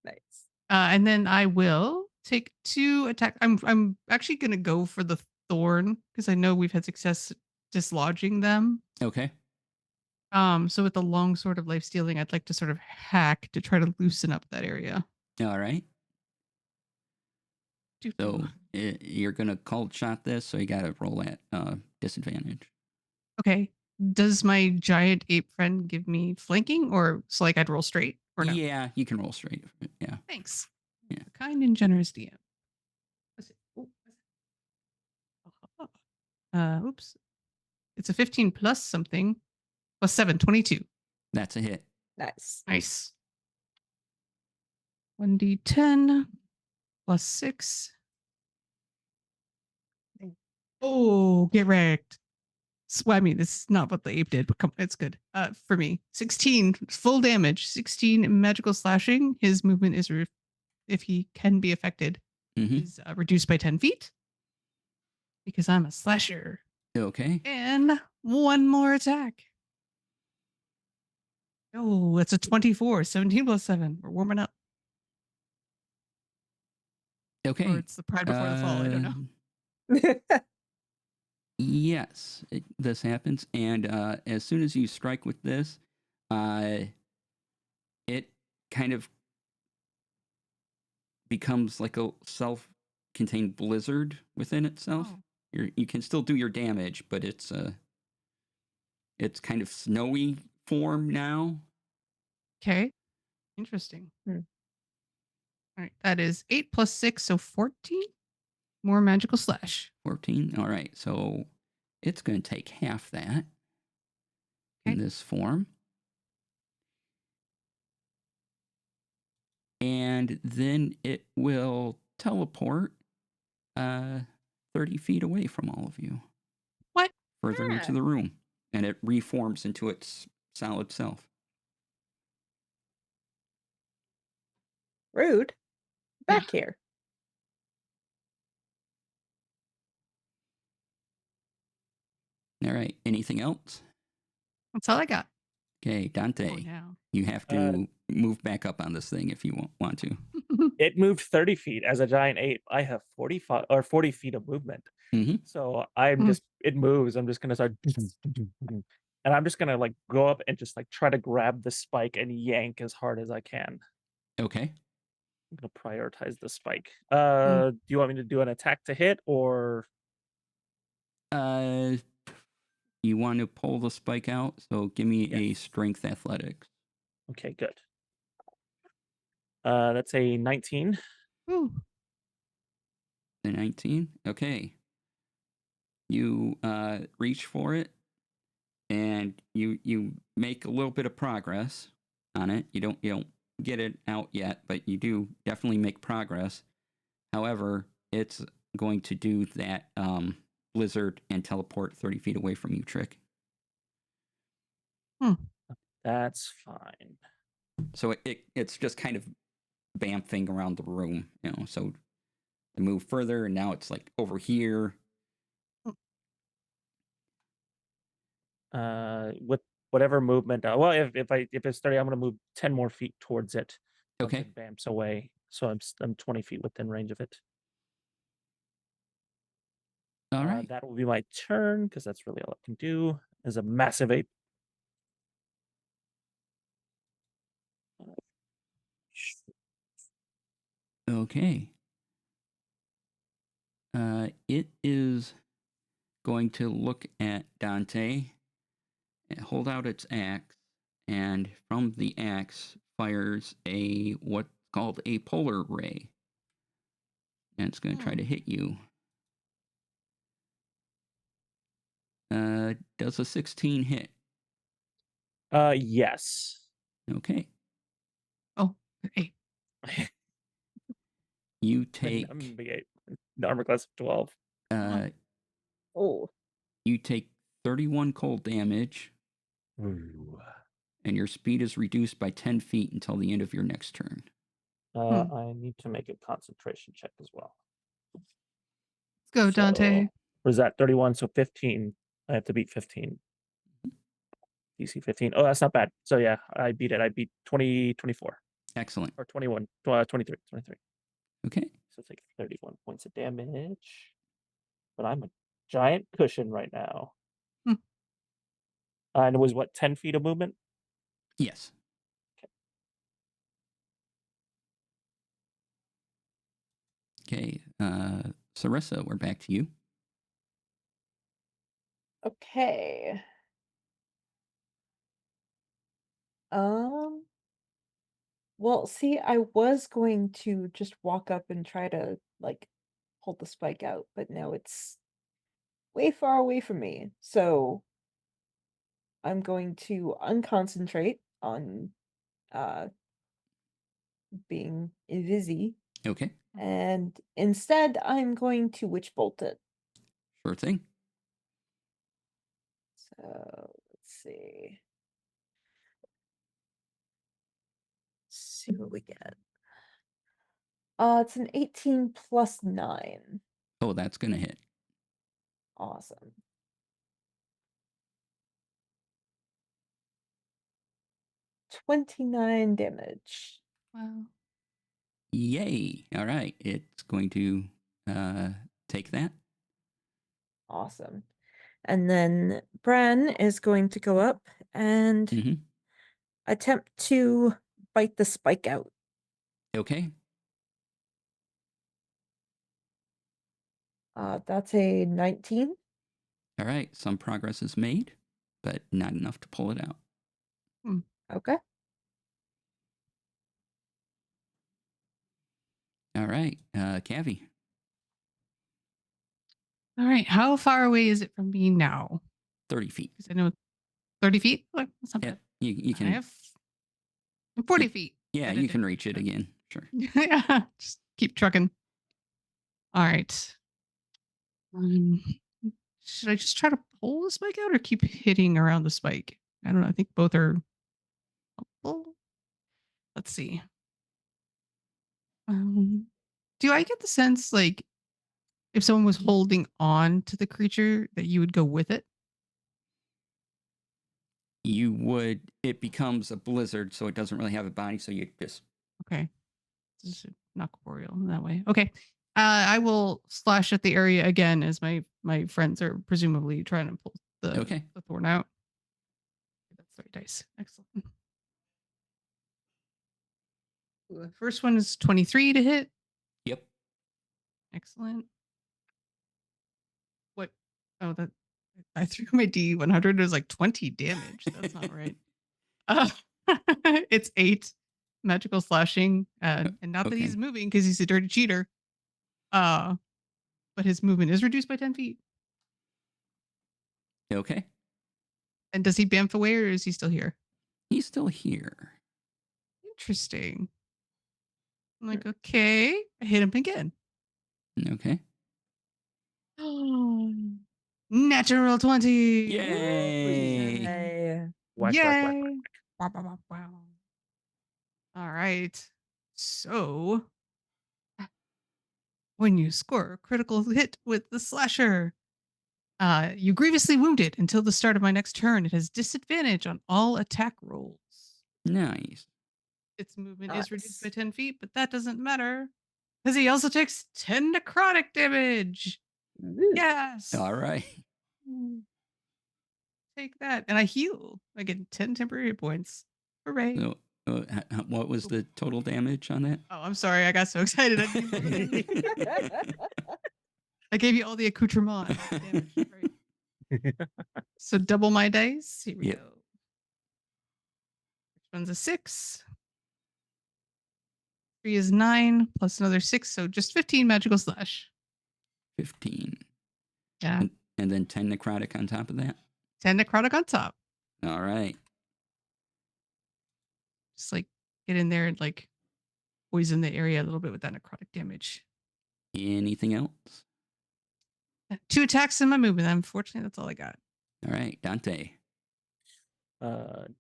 Nice. And then I will take 2 attack. I'm actually gonna go for the Thorn because I know we've had success dislodging them. Okay. So with the long sword of life stealing, I'd like to sort of hack to try to loosen up that area. All right. So Doo-doo. you're gonna cold shot this, so you gotta roll at disadvantage. Okay. Does my giant ape friend give me flanking, or so like I'd roll straight, or no? Yeah, you can roll straight. Yeah. Thanks. Yeah. A kind and generous DM. Let's see. Ooh, oops. It's a 15 plus something. Plus 7, 22. That's a hit. Nice. Nice. 1d10 plus 6. Oh, get wrecked. I mean, this is not what the ape did, but come, it's good. For me, 16 full damage, 16 magical slashing. His movement is, if he can be affected, Mm-hmm. is reduced by 10 feet because I'm a slasher. Okay. And 1 more attack. Oh, it's a 24, 17 plus 7. We're warming up. Okay. Or it's the pride before the fall. I don't know. Yes, this happens, and as soon as you strike with this, it kind of becomes like a self-contained blizzard within itself. Oh. You can still do your damage, but it's kind of snowy form now. Okay. Interesting. Hmm. All right. That is 8 plus 6, so 14. More magical slash. 14. All right, so it's going to take half that in Okay. this form. And then it will teleport 30 feet away from all of you. What? Further into Ah. the room. And it reforms into its solid self. Rude. Back here. All right, anything else? That's all I got. Okay, Dante, Oh, now. you have to move back up on this thing if you want to. It moved 30 feet as a giant ape. I have 45 or 40 feet of movement. Mhm. So I'm Mhm. just, it moves. I'm just going to start, and I'm just going to like go up and just like try to grab the spike and yank as hard as I can. Okay. I'm going to prioritize the spike. Mm. Do you want me to do an attack to hit or? You want to pull the spike out, so give me a Yes. strength athletics. Okay, good. That's a 19. Ooh. The 19. Okay. You reach for it, and you make a little bit of progress on it. You don't get it out yet, but you do definitely make progress. However, it's going to do that blizzard and teleport 30 feet away from you trick. That's fine. So it's just kind of bamfing around the room, so to move further, and now it's like over here. With whatever movement. Well, if it's 30, I'm gonna move 10 more feet towards it. Once Okay. it bamps away, so I'm 20 feet within range of it. All right. That will be my turn because that's really all I can do. Is a massive ape. Okay. It is going to look at Dante, and hold out its axe, and from the axe fires what's called a polar ray. And it's going to try to hit you. Does a 16 hit? Yes. Okay. Oh, hey. You I'm take a big ape. The armor class of 12. Oh. You take 31 cold damage, Ooh. and your speed is reduced by 10 feet until the end of your next turn. I need to make a concentration check as well. Let's go, Dante. So, was that 31? So 15. I have to beat 15. DC 15. Oh, that's not bad. So yeah, I beat it. I beat 24 Excellent. or 21, 23. Okay. So take 31 points of damage. But I'm a giant cushion right now. Hmm. And it was what, 10 feet of movement? Yes. Okay. Sarissa, we're back to you. Okay. Well, see, I was going to just walk up and try to like pull the spike out, but now it's way far away from me. So I'm going to unconcentrate on being invisi, Okay. and instead I'm going to witch bolt it. Sure thing. So let's see. See what we get. It's an 18 plus 9. Oh, that's going to hit. Awesome. $29 damage. Wow. Yay. All right. It's going to take that. Awesome. And then Bran is going to go up and Mm-hmm. attempt to bite the spike out. Okay. That's a 19. All right. Some progress is made, but not enough to pull it out. Okay. All right. Cavi. All right. How far away is it from me now? 30 feet. Because I know 30 feet. Look, that's not Yeah. bad. You can. I have 40 feet. Yeah, at a you can distance, reach it but- again. Sure. Yeah. Just keep trucking. All right. Should I just try to pull the spike out or keep hitting around the spike? I don't know. I think both are helpful. Let's see. Do I get the sense like if someone was holding on to the creature that you would go with it? You would. It becomes a blizzard, so it doesn't really have a body. So you just. Okay. This is not corporeal in that way. Okay. I will slash at the area again as my friends are presumably trying to pull the thorn out. That's 3 dice. Excellent. Ooh, the first one is 23 to hit. Yep. Excellent. What? Oh, that I threw my D100. It was like 20 damage. That's not right. It's 8 magical slashing, and not that he's moving because he's a dirty cheater. But his movement is reduced by 10 feet. Okay. And does he bamf away or is he still here? He's still here. Interesting. I'm like, okay. I hit him again. Okay. Natural 20. Yay. Yay. Whack, whack, whack, Yay. Wow, wow, wow, wow. All right. So when you score a critical hit with the slasher, you grievously wound it until the start of my next turn. It has disadvantage on all attack rolls. Nice. Its movement is reduced by 10 feet, but that doesn't matter because he also takes 10 necrotic damage. Yes. All right. Take that. And I heal. I get 10 temporary hit points. Hooray. So, what was the total damage on that? Oh, I'm sorry. I got so excited. I gave you all the accoutrement. Not the damage. Right. So double my dice. Here we Yep. go. Which one's a 6? 3 is 9 plus another 6. So just 15 magical slash. 15. Yeah. And then 10 necrotic on top of that? 10 necrotic on top. All right. Just like get in there and like poison the area a little bit with that necrotic damage. Anything else? 2 attacks in my movement. Unfortunately, that's all I got. All right, Dante.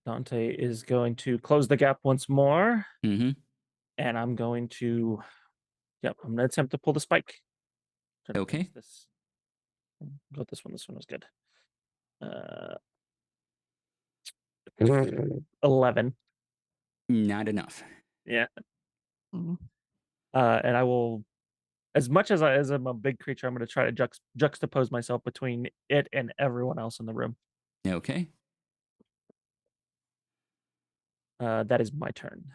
Dante is going to close the gap once more, Mm-hmm. and I'm going to, I'm going to attempt to pull the spike. Try to Okay. finish this. Go with this one. This one was good. 11. Not enough. Yeah. Mm. And I will, as much as I'm a big creature, I'm going to try to juxtapose myself between it and everyone else in the room. Okay. That is my turn.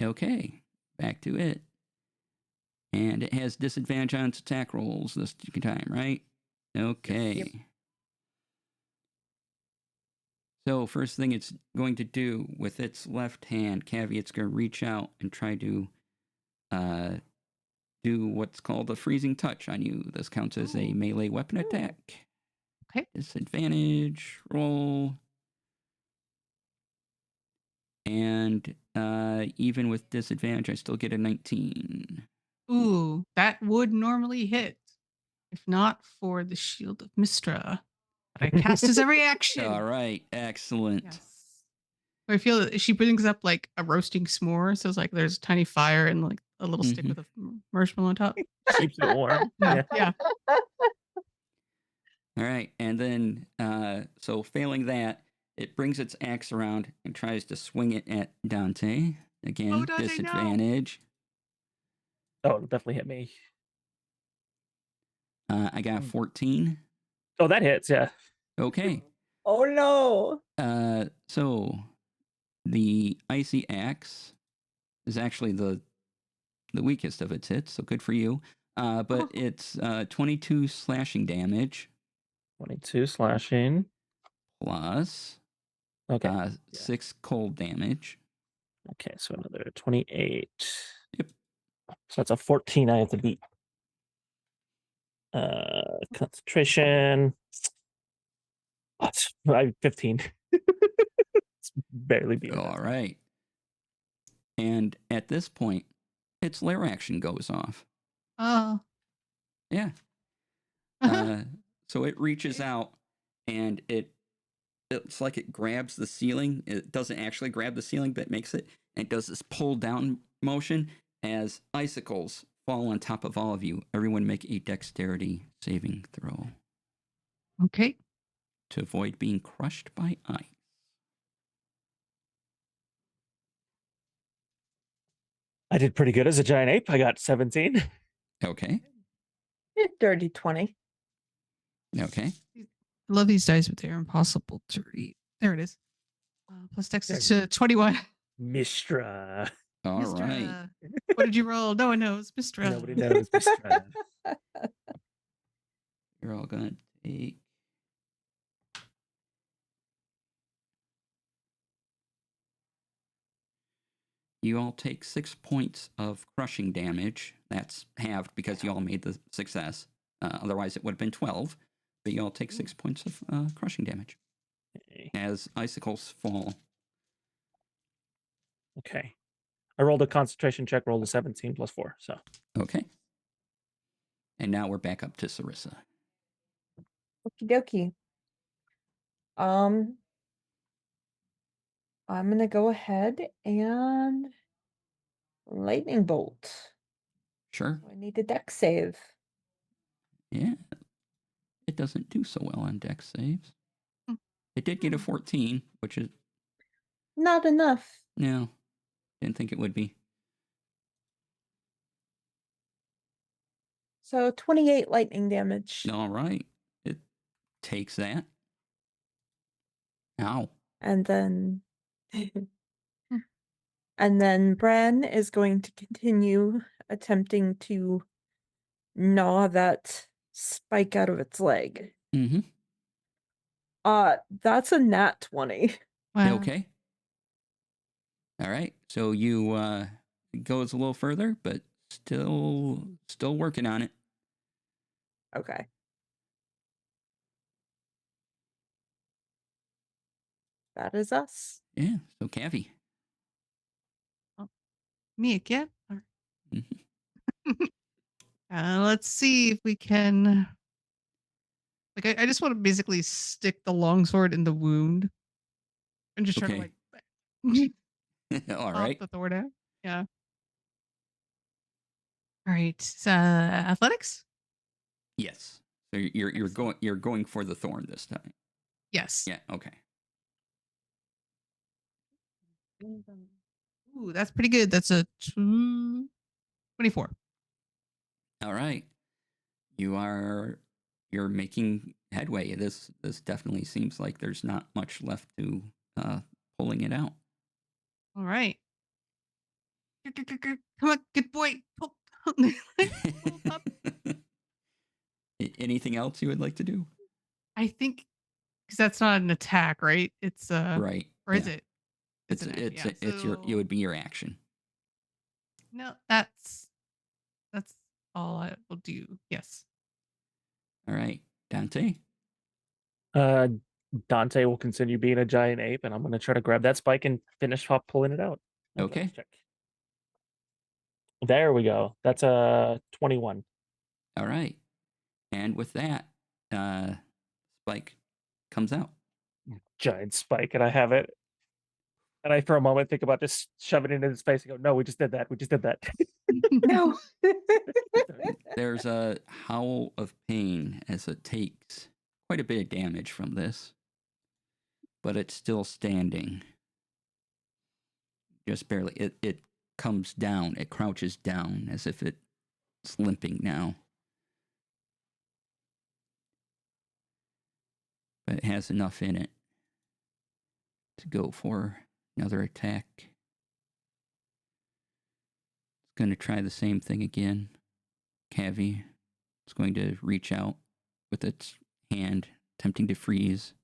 Okay. Back to it. And it has disadvantage on its attack rolls this time, right? Okay. Yep. So first thing it's going to do with its left hand, Cavi, it's going to reach out and try to do what's called a freezing touch on you. This counts as a melee weapon attack. Okay. Disadvantage roll. And even with disadvantage, I still get a 19. Ooh, that would normally hit. If not for the Shield of Mistra that I cast as a reaction. All right. Excellent. Yes. I feel that she brings up like a roasting s'more. So it's like there's a tiny fire and like a little stick with a marshmallow on top. Keeps it warm. Yeah. All right. And then, so failing that, it brings its axe around and tries to swing it at Dante. Again, Oh, Dante, no. disadvantage. Oh, it'll definitely hit me. I got 14. Oh, that hits, yeah. Okay. Oh no. So the icy axe is actually the weakest of its hits, so good for you. But it's 22 slashing damage 22 slashing. plus Okay. 6 cold damage. Okay, so another 28. Yep. So that's a 14 I have to beat. Concentration. I have 15. It's barely beating. All right. And at this point, its lair action goes off. Oh. Yeah. So it reaches out and it's like it grabs the ceiling. It doesn't actually grab the ceiling, but it makes it. And it does this pull down motion as icicles fall on top of all of you. Everyone make a dexterity saving throw Okay. to avoid being crushed by ice. I did pretty good as a giant ape. I got 17. Okay. Dirty 20. Okay. I love these dice, but they're impossible to read. There it is. Plus dex There to 21. Mistra. All Mistra. right. What did you roll? No one knows. Mistra. Nobody knows Mistra. You're all going to take. You all take 6 points of crushing damage. That's halved because you all made the success. Otherwise, it would have been 12. But you all take 6 points of crushing damage as icicles fall. Okay. I rolled a concentration check, rolled a 17 plus 4. So Okay. And now we're back up to Sarissa. Okie dokie. I'm gonna go ahead and lightning bolt. Sure. I need a deck save. Yeah. It doesn't do so well on dex saves. Hmm. It did get a 14, which is, Not enough. no, didn't think it would be. So 28 lightning damage. All right. It takes that. Ow. And then and then Bran is going to continue attempting to gnaw that spike out of its leg. Mm-hmm. That's a nat 20. Wow. Okay. All right. So you it goes a little further, but still working on it. Okay. That is us. Yeah. So Cavi. Me again? All right. Mhm. Let's see if we can Like I just want to basically stick the longsword in the wound and just try to Okay. like All pop right. the thorn out. Yeah. All right. Athletics. Yes. So you're going for the thorn this time. Yes. Yeah. Okay. Ooh, that's pretty good. That's a 24. All right. You're making headway. This definitely seems like there's not much left to pulling it out. All right. Come on, good boy. Pull, pull up. Anything else you would like to do? I think because that's not an attack, right? It's Right. or is Yeah. it? It's an act. Yeah. It's your it would be your action. No, that's all I will do. Yes. All right, Dante. Dante will continue being a giant ape, and I'm going to try to grab that spike and finish off pulling it out. Okay. Let's check. There we go. That's a 21. All right, and with that, Spike comes out. Giant spike, and I have it. And I, for a moment, think about just shoving it into his face and go, no, we just did that. We just did that. No. There's a howl of pain as it takes quite a bit of damage from this, but it's still standing. Just barely. It comes down. It crouches down as if it's limping now. But it has enough in it to go for another attack. It's going to try the same thing again. Cavi. It's going to reach out with its hand, attempting to freeze.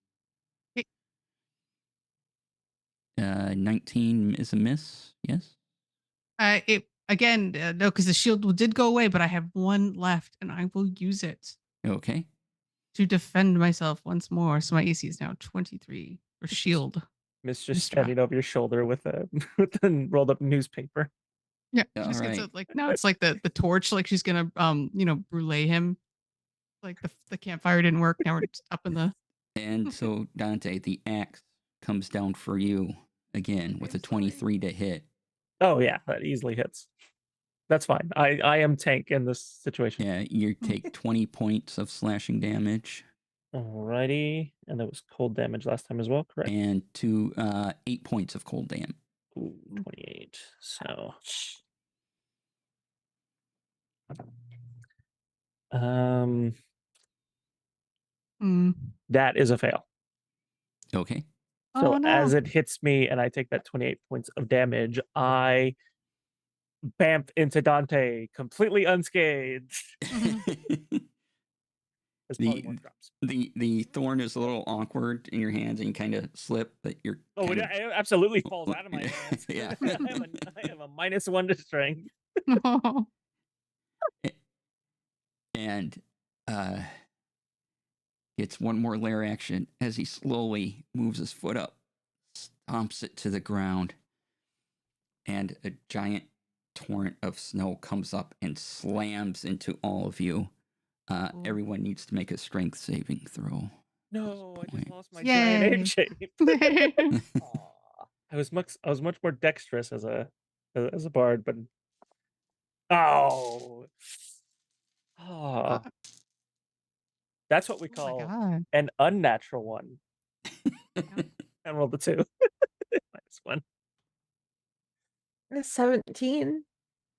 19 is a miss. Yes. It again, no, because the shield did go away, but I have one left, and I will use it Okay. to defend myself once more. So my AC is now 23 for shield. Miss just Mr. standing over your shoulder with a with a rolled up newspaper. Yeah, All she just gets right. it. Like now, it's like the torch. Like she's gonna brûler him. Like the campfire didn't work. Now we're just up in the. And so, Dante, the axe comes down for you again with a 23 to hit. Oh yeah, that easily hits. That's fine. I am tank in this situation. Yeah, you take 20 points of slashing damage. Alrighty, and that was cold damage last time as well, correct? And 8 points of cold damage. Ooh, 28. So, that is a fail. Okay. So Oh no! as it hits me and I take that 28 points of damage, I bamf into Dante completely unscathed. As polymorph drops. The thorn is a little awkward in your hands and you kind of slip, but you're. It absolutely falls out of my hands. Yeah. I have a -1 to strength. And gets one more lair action as he slowly moves his foot up, stomps it to the ground, and a giant torrent of snow comes up and slams into all of you. Everyone needs to make a strength saving throw. No, I just lost my Yay. giant ape shape. I was much more dexterous as a bard, but that's what we call an unnatural one. I rolled the 2. -1. 17.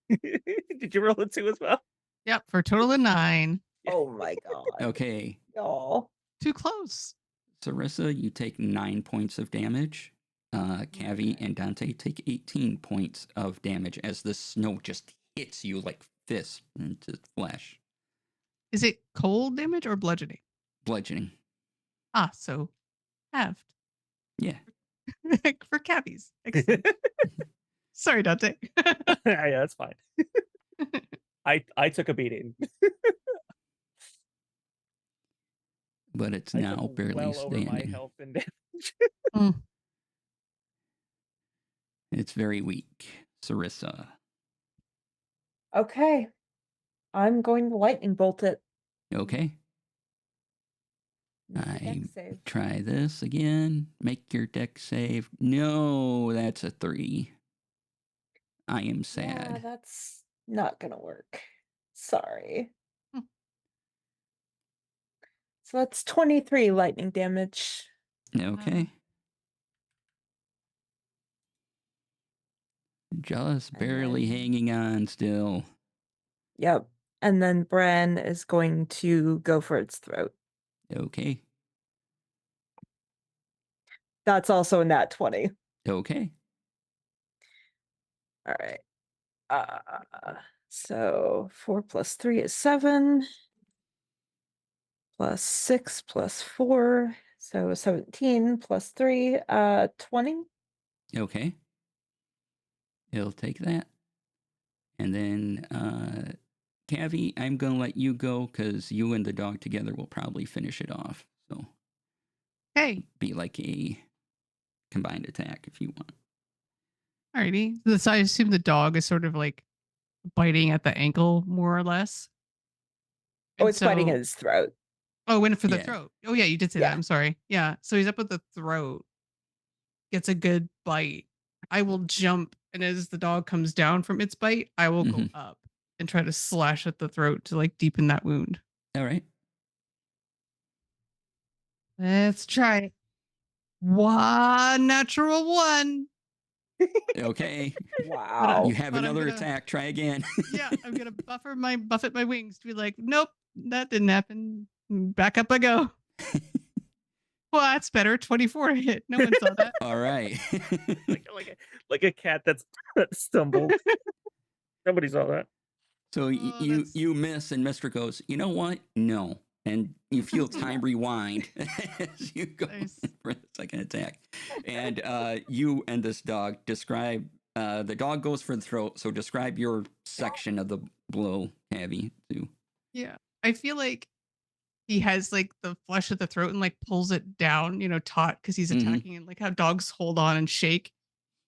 Did you roll a 2 as well? Yep, for a total of 9. Oh my god. Okay. Y'all. Too close. Sarissa, you take 9 points of damage. Cavi and Dante take 18 points of damage as the snow just hits you like fists into flesh. Is it cold damage or bludgeoning? Bludgeoning. Ah, so halved. Yeah. For Cavies. Sorry, Dante. Yeah, that's fine. I took a beating. But it's now barely standing. Over my health and damage. It's very weak. Sarissa. Okay. I'm going to lightning bolt it. Okay. Make a I dex save. try this again. Make your deck save. No, that's a 3. I am Yeah, sad. that's not gonna work. Sorry. Hmm. So that's 23 lightning damage. Okay. Just And barely then- hanging on still. Yep. And then Bran is going to go for its throat. Okay. That's also a nat 20. Okay. All right. So 4 plus 3 is 7. Plus 6 plus 4. So 17 plus 3, 20. Okay. He'll take that. And then, Cavi, I'm going to let you go because you and the dog together will probably finish it off. So Okay. be like a combined attack if you want. Alrighty. So I assume the dog is sort of like biting at the ankle, more or less. Oh, And it's biting so- at his throat. Oh, went for the Yeah. throat. Oh, yeah, you did say Yeah. that. I'm sorry. Yeah. So he's up with the throat, gets a good bite. I will jump, and as the dog comes down from its bite, I will go up and try to slash at the throat to like deepen that wound. All right. Let's try it. 1 natural 1. Okay. Wow. You have But I'm another gonna- attack. Try again. Yeah, I'm gonna buffet my wings to be like, nope, that didn't happen. Back up I go. Well, that's better. 24 hit. No one saw that. All right. like a cat that stumbled. Nobody saw that. So Oh, that's- you miss, and Mister goes, you know what? No. And you feel time rewind as you go Nice. for the second attack. And you and this dog describe, the dog goes for the throat. So describe your section of the blow, Abby, too. Yeah. I feel like he has like the flesh of the throat and like pulls it down, taut because he's Mhm. attacking, and like how dogs hold on and shake.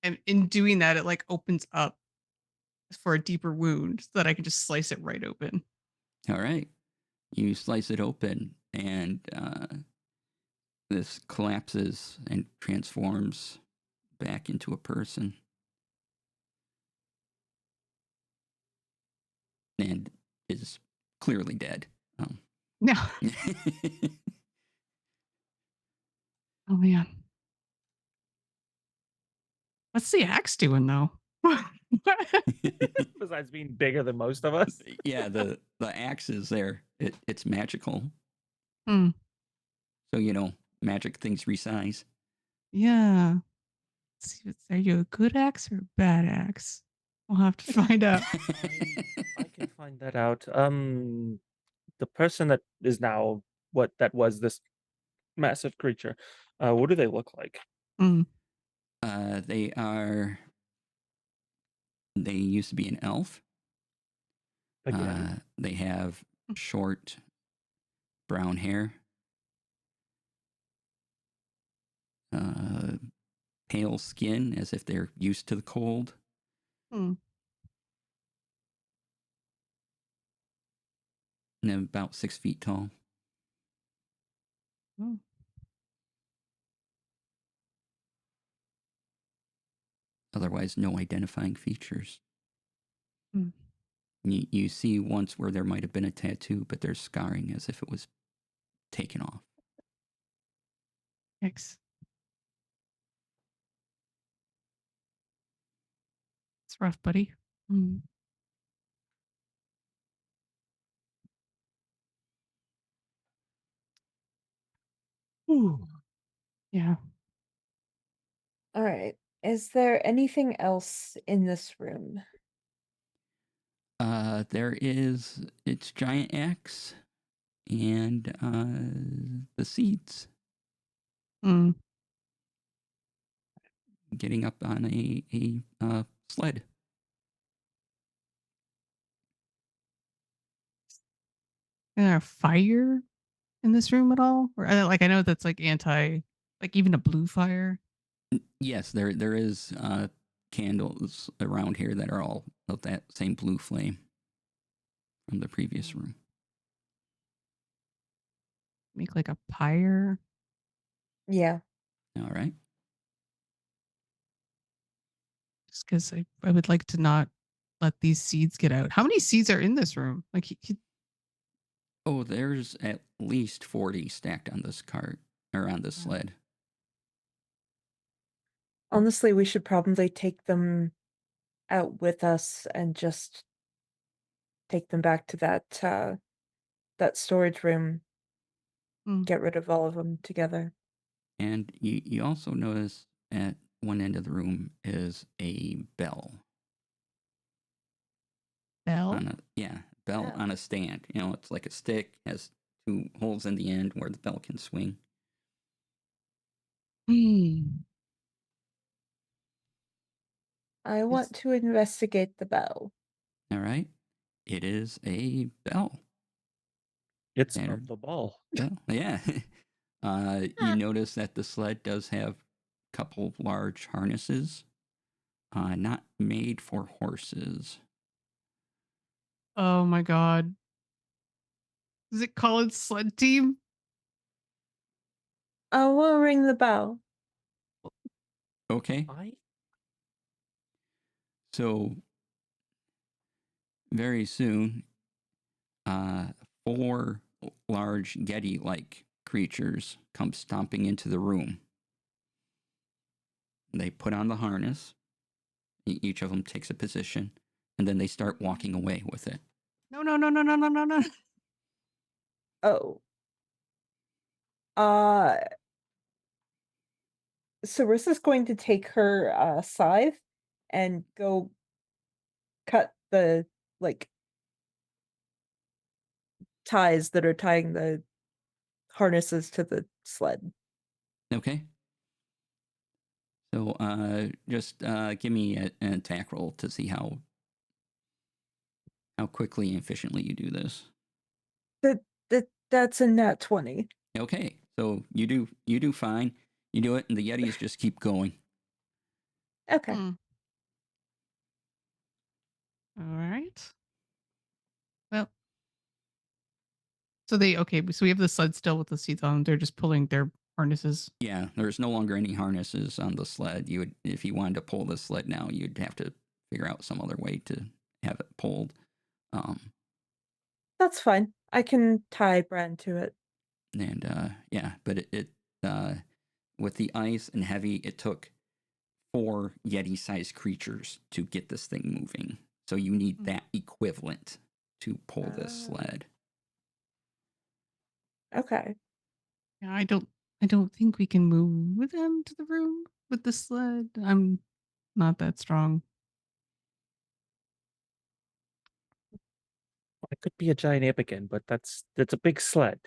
And in doing that, it like opens up for a deeper wound so that I can just slice it right open. All right. You slice it open, and this collapses and transforms back into a person. And is clearly dead. No. Oh man. What's the axe doing though? Besides being bigger than most of us. Yeah, the axe is there. It's magical. Hmm. So, magic things resize. Yeah. Let's see, are you a good axe or a bad axe? We'll have to find out. I can find that out. The person that is now that was this massive creature, what do they look like? Hmm. They used to be an elf. Again, They have short brown hair. Pale skin, as if they're used to the cold. Hmm. And then about 6 feet tall. Oh. Otherwise, no identifying features. Hmm. You see once where there might have been a tattoo, but there's scarring as if it was taken off. Yikes. It's rough, buddy. Hmm. Yeah. All right. Is there anything else in this room? There is its giant axe and the seeds Hmm. getting up on a sled. Is there a fire in this room at all? Or I know that's like even a blue fire. Yes, there is candles around here that are all of that same blue flame from the previous room. make like a pyre. Yeah. All right. Just because I would like to not let these seeds get out. How many seeds are in this room? Like Oh, there's at least 40 stacked on this cart or on this Wow. sled. Honestly, we should probably take them out with us and just take them back to that storage room. Mm. Get rid of all of them together. And you also notice at one end of the room is a bell. Bell? On a bell Yeah. on a stand. You know, it's like a stick, has 2 holes in the end where the bell can swing. Hmm. I want to investigate the bell. All right. It is a bell. It's Standard of the ball. bell. Yeah. You notice that the sled does have a couple of large harnesses, not made for horses. Oh my god. Is it Colin's sled team? I will ring the bell. Okay. So very soon, 4 large Yeti-like creatures come stomping into the room. They put on the harness. Each of them takes a position, and then they start walking away with it. No, no, no, no, no, no, no, no. Oh. Sarissa's going to take her scythe and go cut the like ties that are tying the harnesses to the sled. Okay. So just give me an attack roll to see how quickly and efficiently you do this. That's a nat 20. Okay. So you do fine. You do it, and the Yetis just keep going. Okay. Hmm. All right. Well, so so we have the sled still with the seats on. They're just pulling their harnesses. Yeah, there's no longer any harnesses on the sled. You would, if you wanted to pull the sled now, you'd have to figure out some other way to have it pulled. That's fine. I can tie Bran to it. And yeah, but it with the ice and heavy, it took 4 Yeti-sized creatures to get this thing moving. So you need that equivalent to pull this sled. Okay. Yeah, I don't think we can move them to the room with the sled. I'm not that strong. It could be a giant ape again, but that's a big sled.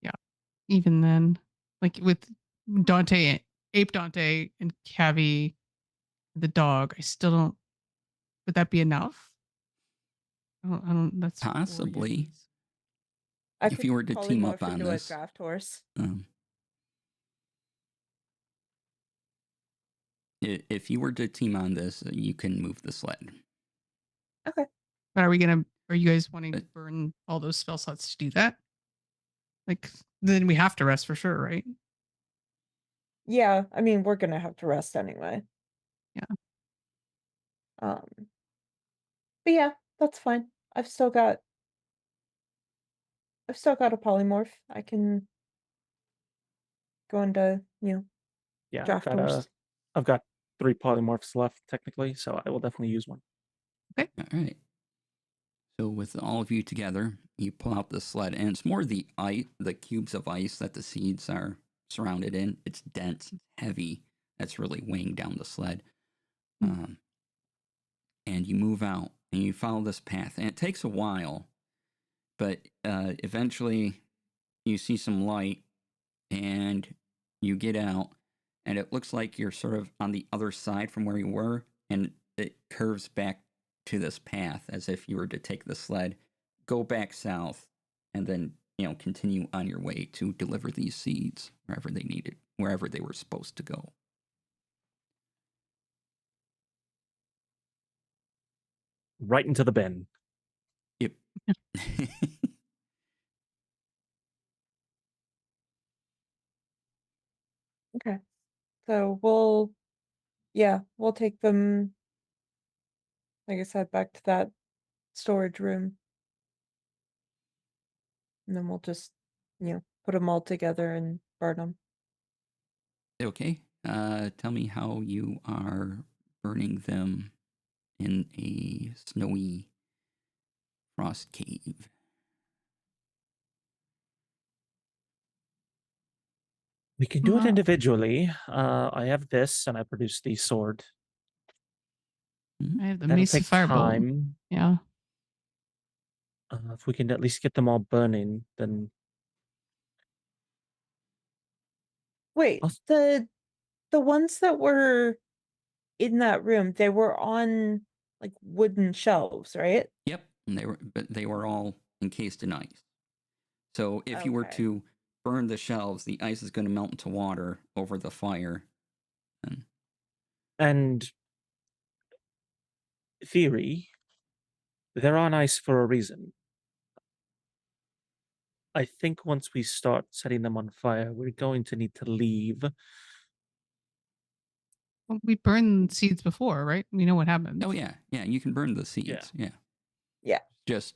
Yeah. Even then, like with Dante, Ape Dante, and Cavi, the dog, I still don't. Would that be enough? I don't. That's 4 Possibly. Yetis. I If could you were to team up polymorph on into this. a draft horse. If you were to team on this, you can move the sled. Okay. But are you guys wanting to burn all those spell slots to do that? Like, then we have to rest for sure, right? Yeah, I mean, we're gonna have to rest anyway. Yeah. But yeah, that's fine. I've still got a polymorph. I can go into, Yeah, draft horse. I've got 3 polymorphs left technically, so I will definitely use one. All right. So with all of you together, you pull out the sled, and it's more the cubes of ice that the seeds are surrounded in. It's dense, heavy. That's really weighing down the sled. And you move out, and you follow this path, and it takes a while, but eventually you see some light, and you get out, and it looks like you're sort of on the other side from where you were, and it curves back to this path as if you were to take the sled, go back south, and then continue on your way to deliver these seeds wherever they were supposed to go. Right into the bin. Yep. Okay. So we'll take them, like I said, back to that storage room. And then we'll just, put them all together and burn them. Okay. Tell me how you are burning them in a snowy frost cave. We can do it Wow. individually. I have this, and I produce the sword. I have the That'll Mesa take Firebolt. time. Yeah. If we can at least get them all burning, then Wait, I'll- the ones that were in that room, they were on like wooden shelves, right? Yep, and they were all encased in ice. So if you were Okay. to burn the shelves, the ice is going to melt into water over the fire. and theory, they're on ice for a reason. I think once we start setting them on fire, we're going to need to leave. Well, we burned seeds before, right? We know what happens. Oh yeah, you can burn the seeds. Yeah. Yeah. Just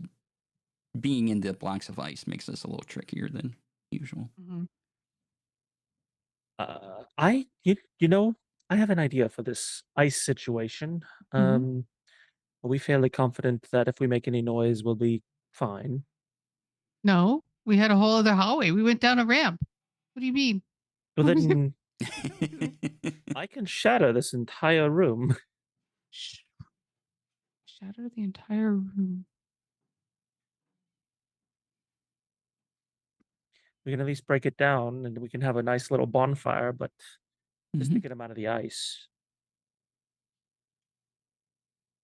being in the blocks of ice makes this a little trickier than usual. Mm-hmm. I have an idea for this ice situation. Mhm. Are we fairly confident that if we make any noise, we'll be fine? No, we had a whole other hallway. We went down a ramp. What do you mean? Well, then I can shatter this entire room. Shatter the entire room. We can at least break it down, and we can have a nice little bonfire. But just to Mhm. get them out of the ice,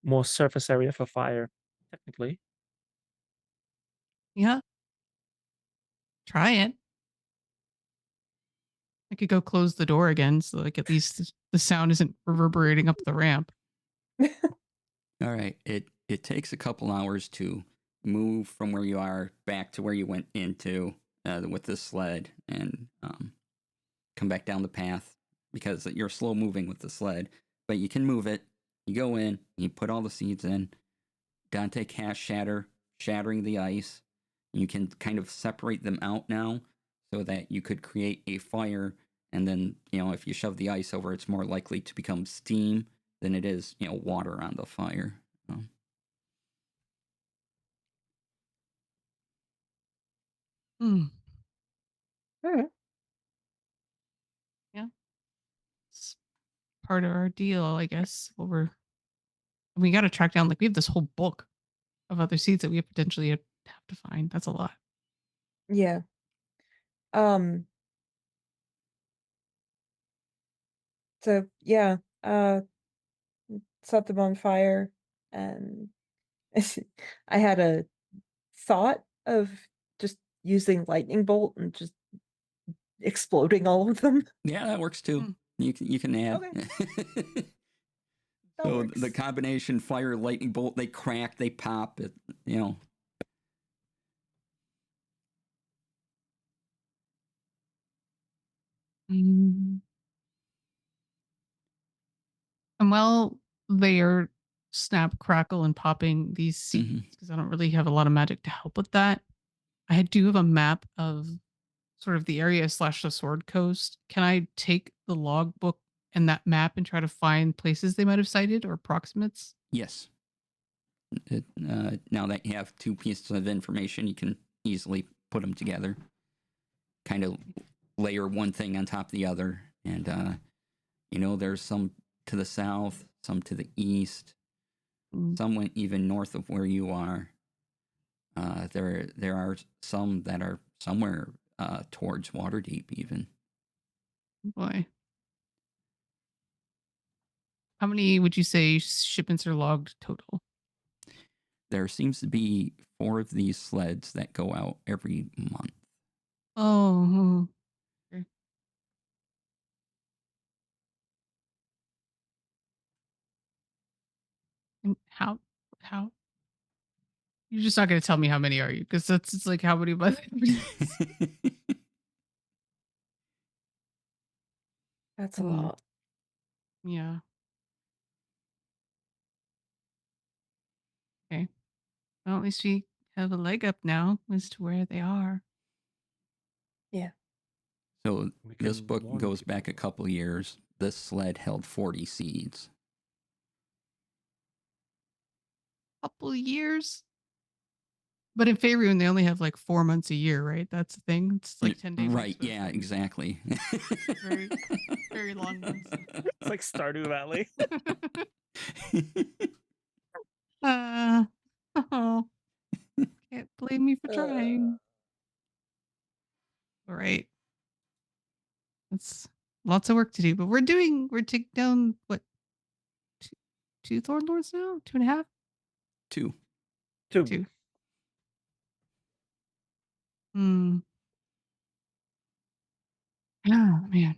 more surface area for fire, technically. Yeah, try it. I could go close the door again, so like at least the sound isn't reverberating up the ramp. All right. It takes a couple hours to move from where you are back to where you went into with the sled and come back down the path because you're slow moving with the sled, but you can move it. You go in, you put all the seeds in. Dante casts shattering the ice. You can kind of separate them out now so that you could create a fire. And then, if you shove the ice over, it's more likely to become steam than it is, water on the fire. Hmm. All right. Yeah, it's part of our deal, I guess. We got to track down. Like we have this whole book of other seeds that we potentially have to find. That's a lot. Yeah. Um, so yeah, set them on fire, and I had a thought of just using lightning bolt and just exploding all of them. Yeah, that works too. Hmm. You can add. Okay. That So works. the combination fire, lightning bolt, they crack, they pop. You know. Mm. And while they are snap, crackle, and popping these seeds, Mhm. because I don't really have a lot of magic to help with that, I do have a map of sort of the area slash the Sword Coast. Can I take the logbook and that map and try to find places they might have cited or approximates? Yes. Now that you have two pieces of information, you can easily put them together. Kind of layer one thing on top of the other, and there's some to the south, some to the east, Mm, some went even north of where you are. There are some that are somewhere towards Waterdeep, even. boy. How many would you say shipments are logged total? There seems to be 4 of these sleds that go out every month. Oh, okay. And how you're just not going to tell me how many are you? Because that's it's like how many months? That's a Mm. lot. Yeah. Okay. Well, at least we have a leg up now as to where they are. Yeah. So We this can book warn goes back a people. couple years. This sled held 40 seeds. Couple years. But in Faerun, they only have like 4 months a year, right? That's the thing. It's like 10-day months. Right, yeah, exactly. Very, very long months. It's like Stardew Valley. Oh, can't blame me for trying. All right. That's lots of work to do, but we're taking down what, two Thorn Lords now? 2.5? 2. 2. 2. Hmm. Oh, man.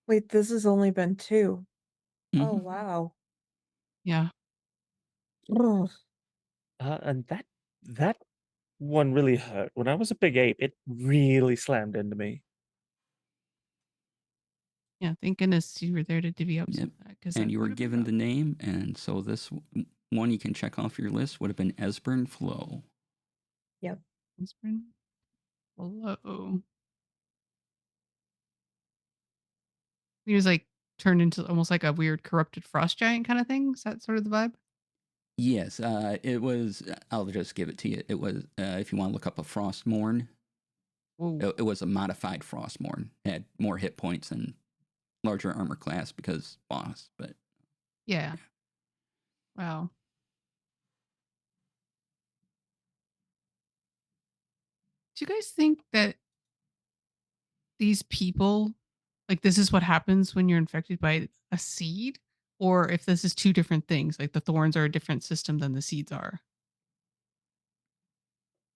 Wait, this has only been 2. Oh, Mhm. wow. Yeah. Ugh. And that one really hurt. When I was a big ape, it really slammed into me. Yeah. Thank goodness you were there to divvy up some Yep. of that. Because And you were given the name, and so this one you can check off your list would have been Esbern Flow. Yep. Hello. He was like turned into almost like a weird corrupted frost giant kind of thing. Is that sort of the vibe? Yes, it was. I'll just give it to you. It was, if you want to look up a Frostmourne, Whoa. it was a modified Frostmourne. It had more hit points and larger armor class because boss. But Yeah. Wow. Do you guys think that these people, like, this is what happens when you're infected by a seed? Or if this is two different things, like the thorns are a different system than the seeds are?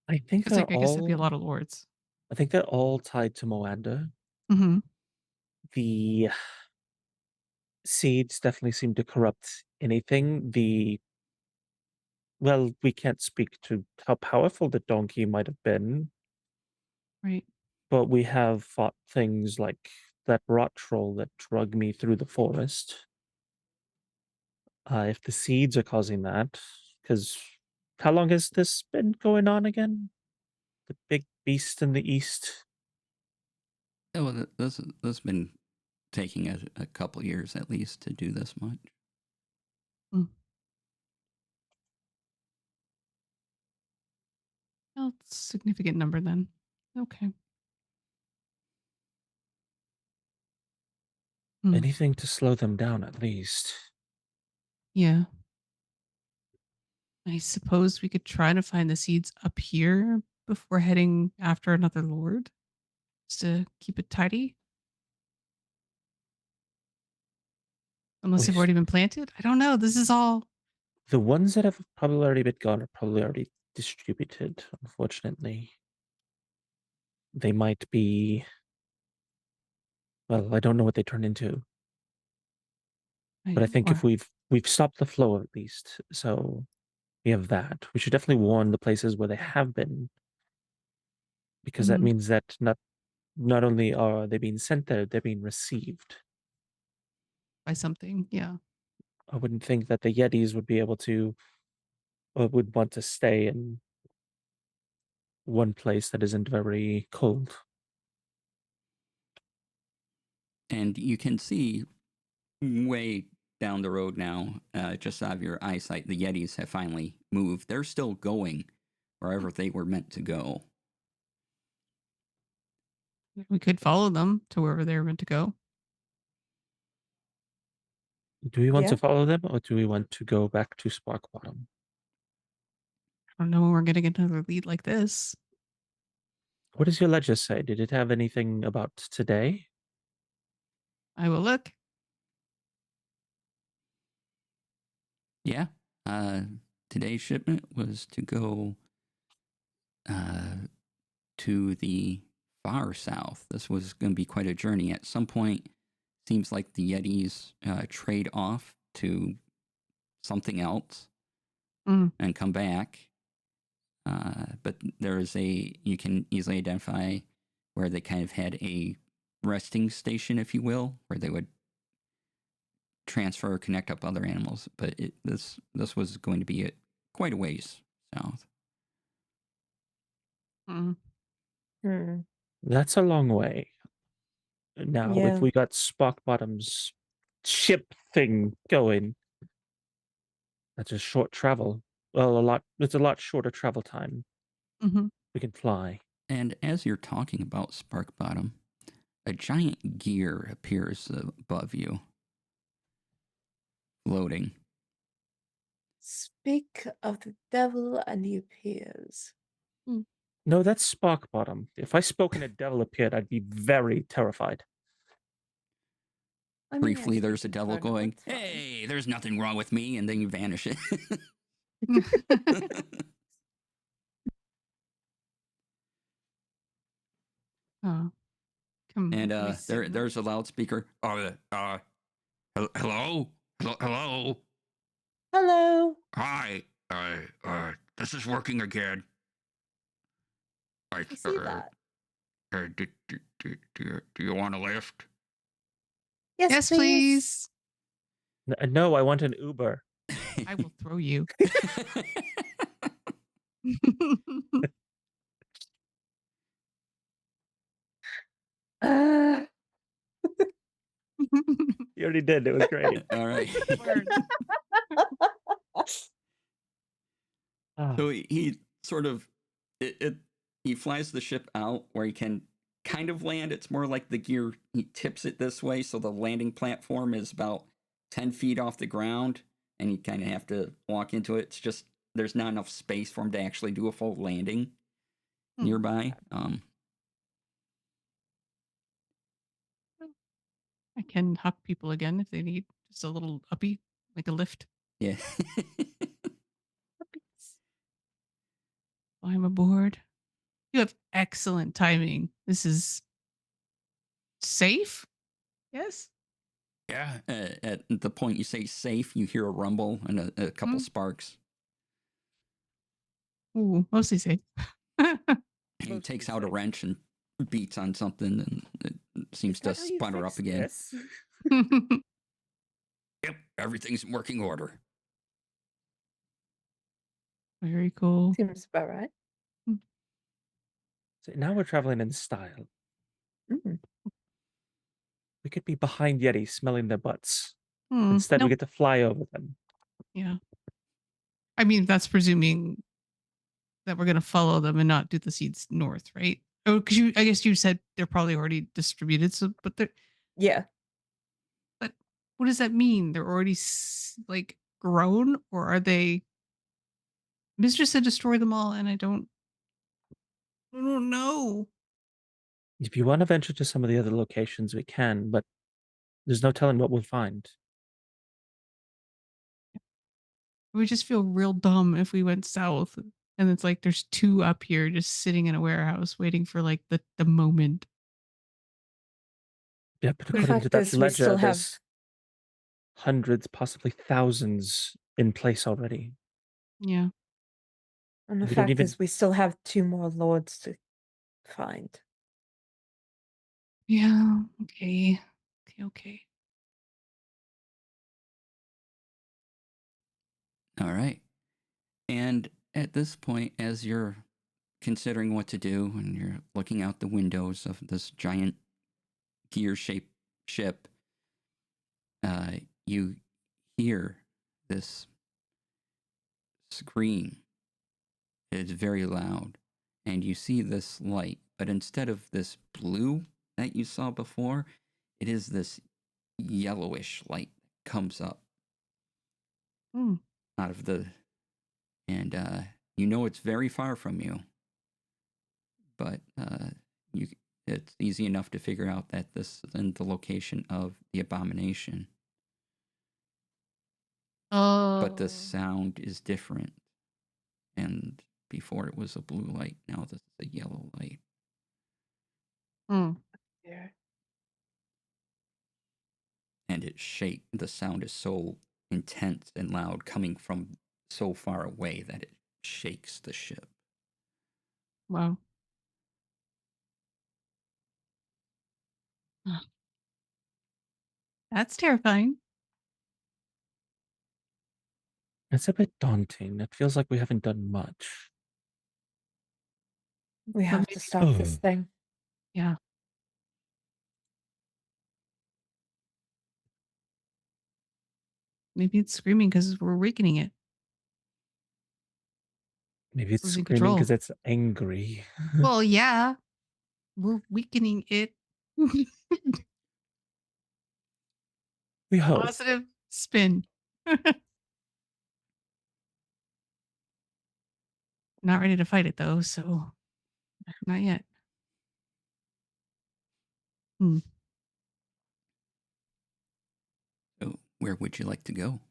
I think Because, they're like, I guess that'd be a all. lot of lords. I think they're all tied to Moanda. Mm-hmm. The seeds definitely seem to corrupt anything. Well, we can't speak to how powerful the donkey might have been, Right. but we have fought things like that rot troll that drug me through the forest. If the seeds are causing that, because how long has this been going on again? The big beast in the east. oh, well, this has been taking a couple years at least to do this much. Mm. Well, it's a significant number then. Okay. Hmm. Anything to slow them down, at least. Yeah. I suppose we could try to find the seeds up here before heading after another lord, just to keep it tidy. Unless they've Wait, already been planted. I don't know. This is all. the ones that have probably already been gone are probably already distributed, unfortunately. They might be. Well, I don't know what they turn into, but I think if we've stopped the flow at least, so we have that. We should definitely warn the places where they have been, because that Mhm. means that not only are they being sent there, they're being received. By something. Yeah. I wouldn't think that the Yetis would be able to, or would want to stay in one place that isn't very cold. And you can see way down the road now, just out of your eyesight, the Yetis have finally moved. They're still going wherever they were meant to go. We could follow them to wherever they're meant to go. Do we want Yeah. to follow them, or do we want to go back to Sparkbottom? I don't know when we're going to get another lead like this. What does your ledger say? Did it have anything about today? I will look. Yeah. Today's shipment was to go to the far south. This was going to be quite a journey. At some point, seems like the Yetis trade off to something else Mm. and come back. But there is you can easily identify where they kind of had a resting station, if you will, where they would transfer or connect up other animals. But this was going to be quite a ways south. Mm. Hmm. That's a long way. Now, Yeah. if we got Spock Bottom's ship thing going, that's a short travel. Well, it's a lot shorter travel time. Hmm. We can fly. And as you're talking about Spark Bottom, a giant gear appears above you, floating. Speak of the devil and he appears. No, that's Spock Bottom. If I spoke and a devil appeared, I'd be very terrified. I mean, I Briefly, speak there's a in devil Infernal, going, it's fine. "Hey, there's nothing wrong with me," and then you vanish it. Oh, come. And let me see. there's a loudspeaker. Hello, hello. Hello. Hi. This is working again. I see that. Do you want a lift? Yes, Yes, please. please. No, I want an Uber. I will throw you. Uh, You already did. It was great. All right. Word. Ah, So he sort of he flies the ship out where he can kind of land. It's more like the gear, he tips it this way, so the landing platform is about 10 feet off the ground, and you kind of have to walk into it. It's just there's not enough space for him to actually do a full landing Hmm. nearby. I can huck people again if they need just a little uppy, like a lift. Yeah. I'm aboard. You have excellent timing. This is safe? Yes? Yeah. At the point you say safe, you hear a rumble and a couple sparks. Ooh, mostly safe. He Mostly takes out a safe. wrench and beats on something, and it seems to sputter up again. Yep, everything's in working order. Very cool. seems about right. So now we're traveling in style. Mm. We could be behind Yeti smelling their butts. Hmm, Instead, we nope. get to fly over them. Yeah. I mean, that's presuming that we're going to follow them and not do the seeds north, right? Oh, because I guess you said they're probably already distributed. So, but Yeah. what does that mean? They're already like grown, or are they? Mistress said destroy them all, and I don't know. If you want to venture to some of the other locations, we can, but there's no telling what we'll find. We just feel real dumb if we went south, and it's like there's two up here just sitting in a warehouse waiting for like the moment. Yeah, but The according to fact that is, we ledger, still have. there's hundreds, possibly thousands in place already. Yeah. And the We don't fact even. is, we still have 2 more lords to find. Yeah. Okay. Okay. All right. And at this point, as you're considering what to do and you're looking out the windows of this giant gear shaped ship, you hear this scream. It's very loud. And you see this light, but instead of this blue that you saw before, it is this yellowish light that comes up Hmm. out of the. And you know it's very far from you, but you it's easy enough to figure out that this is in the location of the abomination. Oh. But the sound is different. And before it was a blue light, now this is a yellow light. Hmm. Yeah. And the sound is so intense and loud coming from so far away that it shakes the ship. Wow. That's terrifying. It's a bit daunting. It feels like we haven't done much. We But have to maybe, stop this thing. yeah. Maybe it's screaming because we're weakening it. Maybe it's Losing screaming because control. it's angry. Well, yeah. We're weakening it. We hope. Positive spin. Not ready to fight it though, so not yet. So, where would you like to go?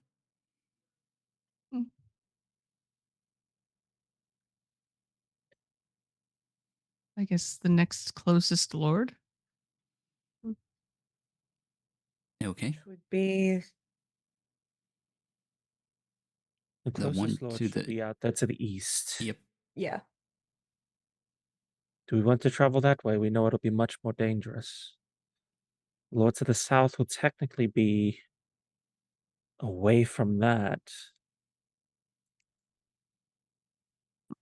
I guess the next closest lord. Okay. Which would be The The one closest lord to should the be out there to the east. yep. yeah. Do we want to travel that way? We know it'll be much more dangerous. Lord to the south will technically be away from that.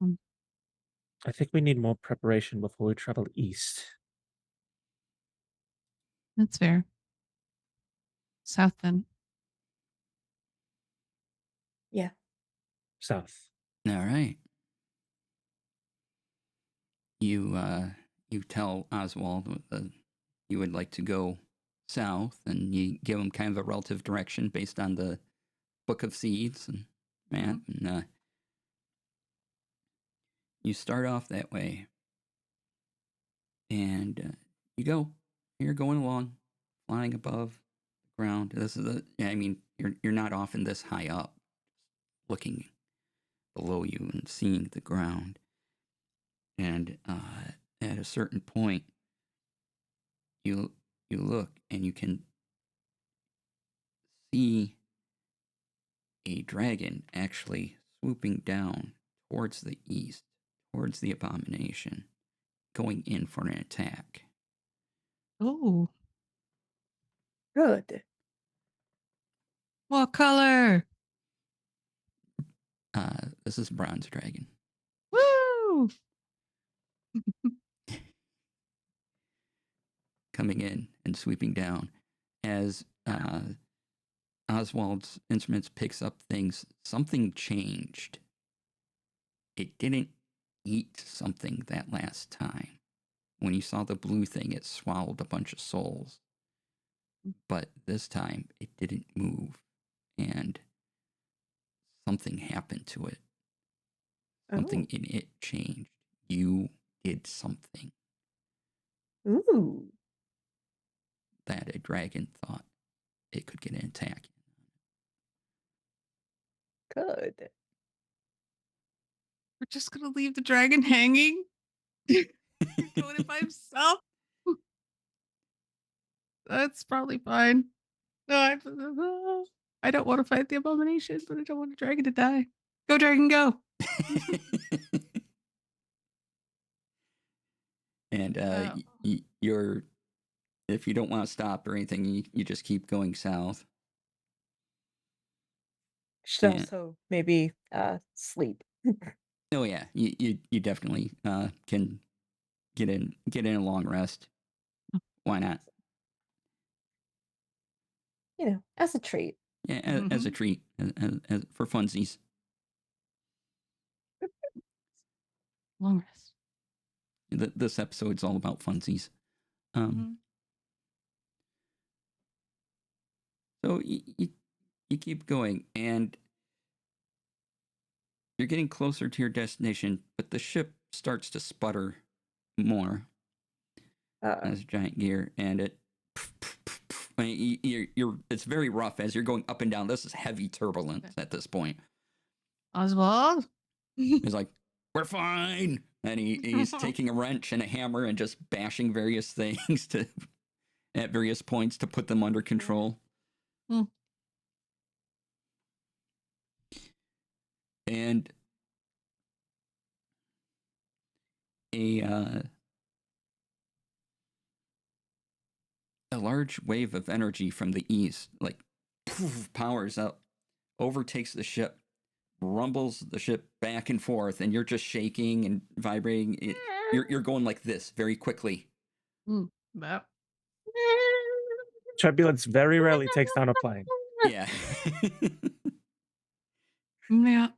Mm, I think we need more preparation before we travel east. That's fair. South then. Yeah. South. All right. You tell Oswald you would like to go south, and you give him kind of a relative direction based on the Book of Seeds and map, and you start off that way, and you go. You're going along, flying above the ground. This is I mean, you're not often this high up, looking below you and seeing the ground. And at a certain point, you look and you can see a dragon actually swooping down towards the east, towards the abomination, going in for an attack. Oh, Good. what color? This is bronze dragon. Woo! Coming in and sweeping down. As Oswald's instruments picks up things, something changed. It didn't eat something that last time. When you saw the blue thing, it swallowed a bunch of souls. But this time, it didn't move. And something happened to it. Something in it changed. You did something Ooh. that a dragon thought it could get an attack. Good. We're just gonna leave the dragon hanging. He's going in by himself. That's probably fine. No, I don't want to fight the abomination, but I don't want a dragon to die. Go, dragon, go. And you're, if you don't want to stop or anything, you just keep going south. Should Yeah. also maybe sleep. Oh yeah, you definitely can get in a long rest. Why not? You know, as a treat. Yeah, as a treat, as for funsies. Long rest. This episode's all about funsies. So you keep going, and you're getting closer to your destination, but the ship starts to sputter more as a giant gear, and it. I mean, you're it's very rough as you're going up and down. This is heavy turbulence at this point. Oswald? He's like, "We're fine," and he's taking a wrench and a hammer and just bashing various things at various points to put them under control. And a large wave of energy from the east, like poof, powers up, overtakes the ship, rumbles the ship back and forth, and you're just shaking and vibrating. You're going like this very quickly. That. Turbulence very rarely takes down a plane. Yeah. Yeah.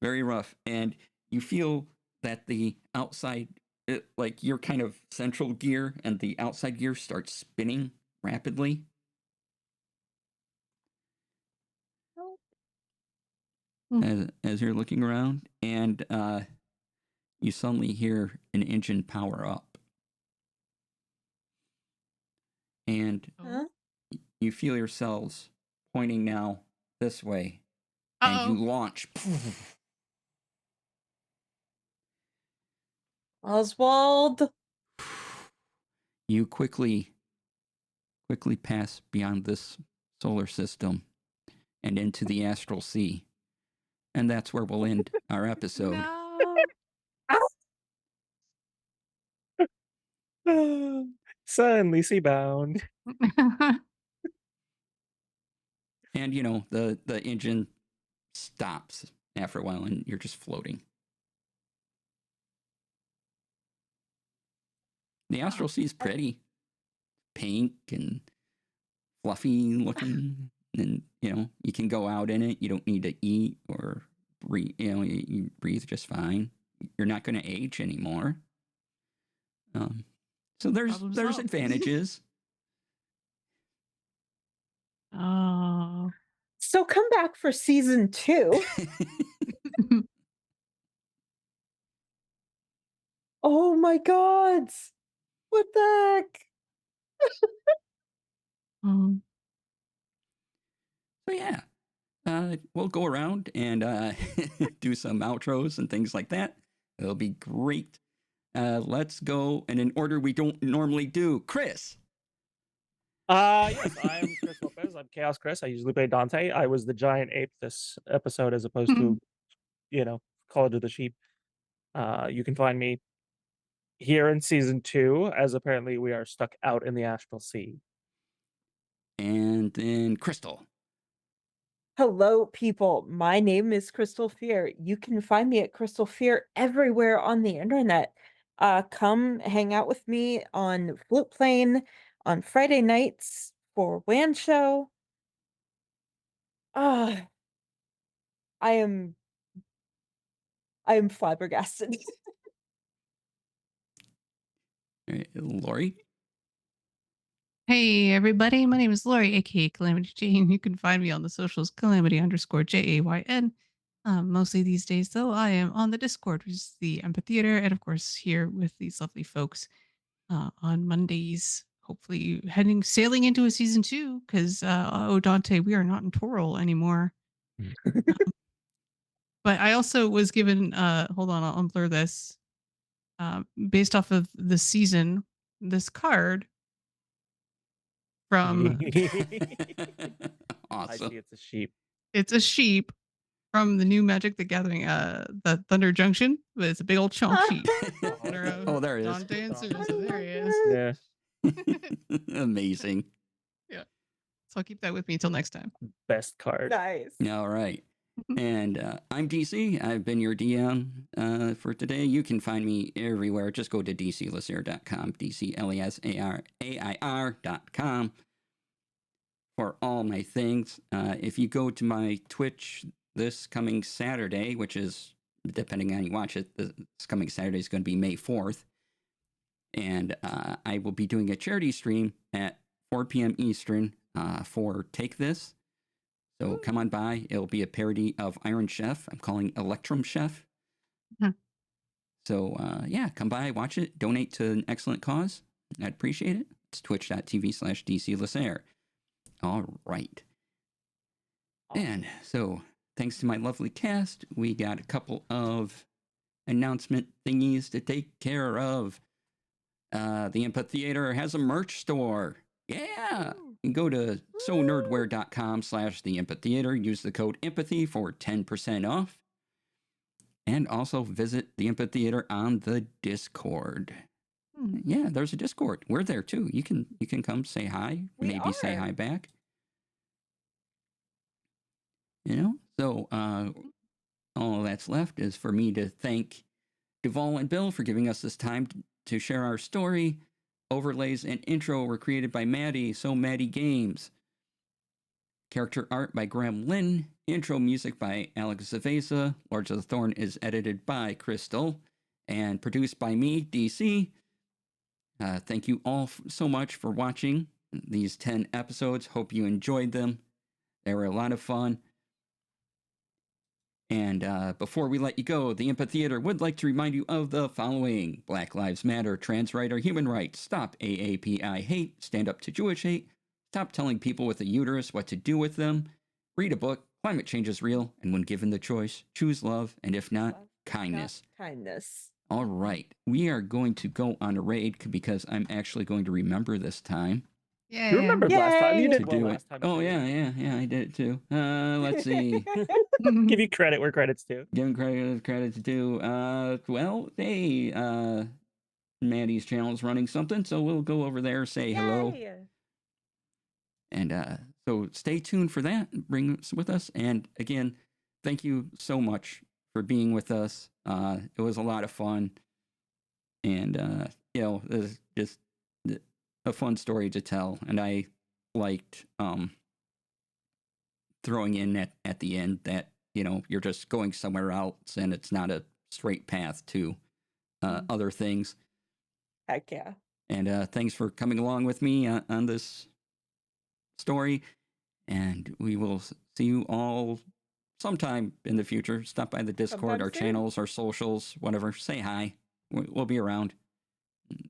Very rough. And you feel that the outside, like your kind of central gear and the outside gear starts spinning rapidly. As you're looking around, and you suddenly hear an engine power up. And Huh? you feel yourselves pointing now this way. And you Uh-oh. launch. Oswald. You quickly pass beyond this solar system and into the astral sea. And that's where we'll end our episode. No. Suddenly seabound. And you know, the engine stops after a while and you're just floating. The astral sea is pretty. Pink and fluffy looking. And you know, you can go out in it. You don't need to eat or breathe. You know, you breathe just fine. You're not going to age anymore. So there's Problem solved. advantages. Oh. So come back for season 2. Oh my god. What the heck? So yeah, we'll go around and do some outros and things like that. It'll be great. Let's go in an order we don't normally do. Chris. Yes, I am Chris Lopez. I'm Chaos Chris. I usually play Dante. I was the giant ape this episode as opposed to, Call to the Sheep. You can find me here in season 2, as apparently we are stuck out in the astral sea. And then Crystal. Hello, people. My name is Crystal Fear. You can find me at Crystal Fear everywhere on the internet. Come hang out with me on Flute Plane on Friday nights for WAN Show. I am flabbergasted. All right, Lori. Hey everybody, my name is Lori, aka Calamity Jane. You can find me on the socials, Calamity_JAYN. Mostly these days, though, I am on the Discord, which is the Amphitheater, and of course here with these lovely folks on Mondays. Hopefully, sailing into a season 2, because Dante, we are not in Toral anymore. But I also was given. Hold on, I'll unblur this. Based off of the season, this card from Awesome. I see it's a sheep. It's a sheep from the new Magic the Gathering, the Thunder Junction, but it's a big old chunk sheep. Oh, there it is. Dante and Sue, so there he is. Yeah. Amazing. Yeah. So I'll keep that with me until next time. Best card. Nice. All right. And I'm DC. I've been your DM for today. You can find me everywhere. Just go to dclasair.com, dclasair.com for all my things. If you go to my Twitch this coming Saturday, which is, depending on how you watch it, this coming Saturday is going to be May 4th. And I will be doing a charity stream at 4 p.m. Eastern for Take This. So come on by. It'll be a parody of Iron Chef. I'm calling Electrum Chef. So yeah, come by, watch it, donate to an excellent cause. I'd appreciate it. It's twitch.tv/DCLasair. All right. And so thanks to my lovely cast, we got a couple of announcement thingies to take care of. The Amphitheater has a merch store. Yeah. You can go to sonerdwear.com/the Amphitheater. Use the code empathy for 10% off. And also visit the Amphitheater on the Discord. Yeah, there's a Discord. We're there too. You can come say hi. We Maybe say hi are. back. You know. So all that's left is for me to thank Duval and Bill for giving us this time to share our story. Overlays and intro were created by Maddie, So Maddie Games. Character art by Graham Lynn. Intro music by Alex Zavesa. Lords of the Thorn is edited by Crystal and produced by me, DC. Thank you all so much for watching these 10 episodes. Hope you enjoyed them. They were a lot of fun. And before we let you go, the Impa Theater would like to remind you of the following: Black Lives Matter, trans right are human rights, stop AAPI hate, stand up to Jewish hate, stop telling people with a uterus what to do with them, read a book, climate change is real, and when given the choice, choose love, and if not, kindness. Kindness. All right, we are going to go on a raid because I'm actually going to remember this time. Yeah. You remembered last time. You Yay! did to well do last it. time. Oh too. yeah, I did it too. Let's see. Give you credit where credit's due. Giving credit's due. Well, hey, Maddie's channel is running something, so we'll go over there, say hello, Yay! and so stay tuned for that. Bring us with us, and again, thank you so much for being with us. It was a lot of fun, and you know, it was just a fun story to tell, and I liked throwing in at the end that, you know, you're just going somewhere else and it's not a straight path to other things. Heck yeah. And thanks for coming along with me on this story, and we will see you all sometime in the future. Stop by the Discord, Sometime our soon. channels, our socials, whatever. Say hi. We'll be around.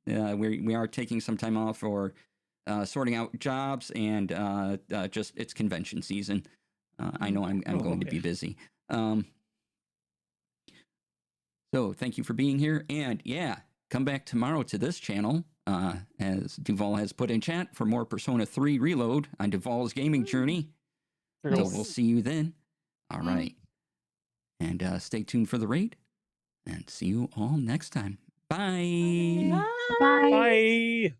We are taking some time off for sorting out jobs and just it's convention season. I know I'm going to be busy. So thank you for being here, and yeah, come back tomorrow to this channel as Duval has put in chat for more Persona 3 Reload on Duval's gaming journey. So Nice. we'll see you then. All right, and stay tuned for the raid, and see you all next time. Bye. Bye. Bye.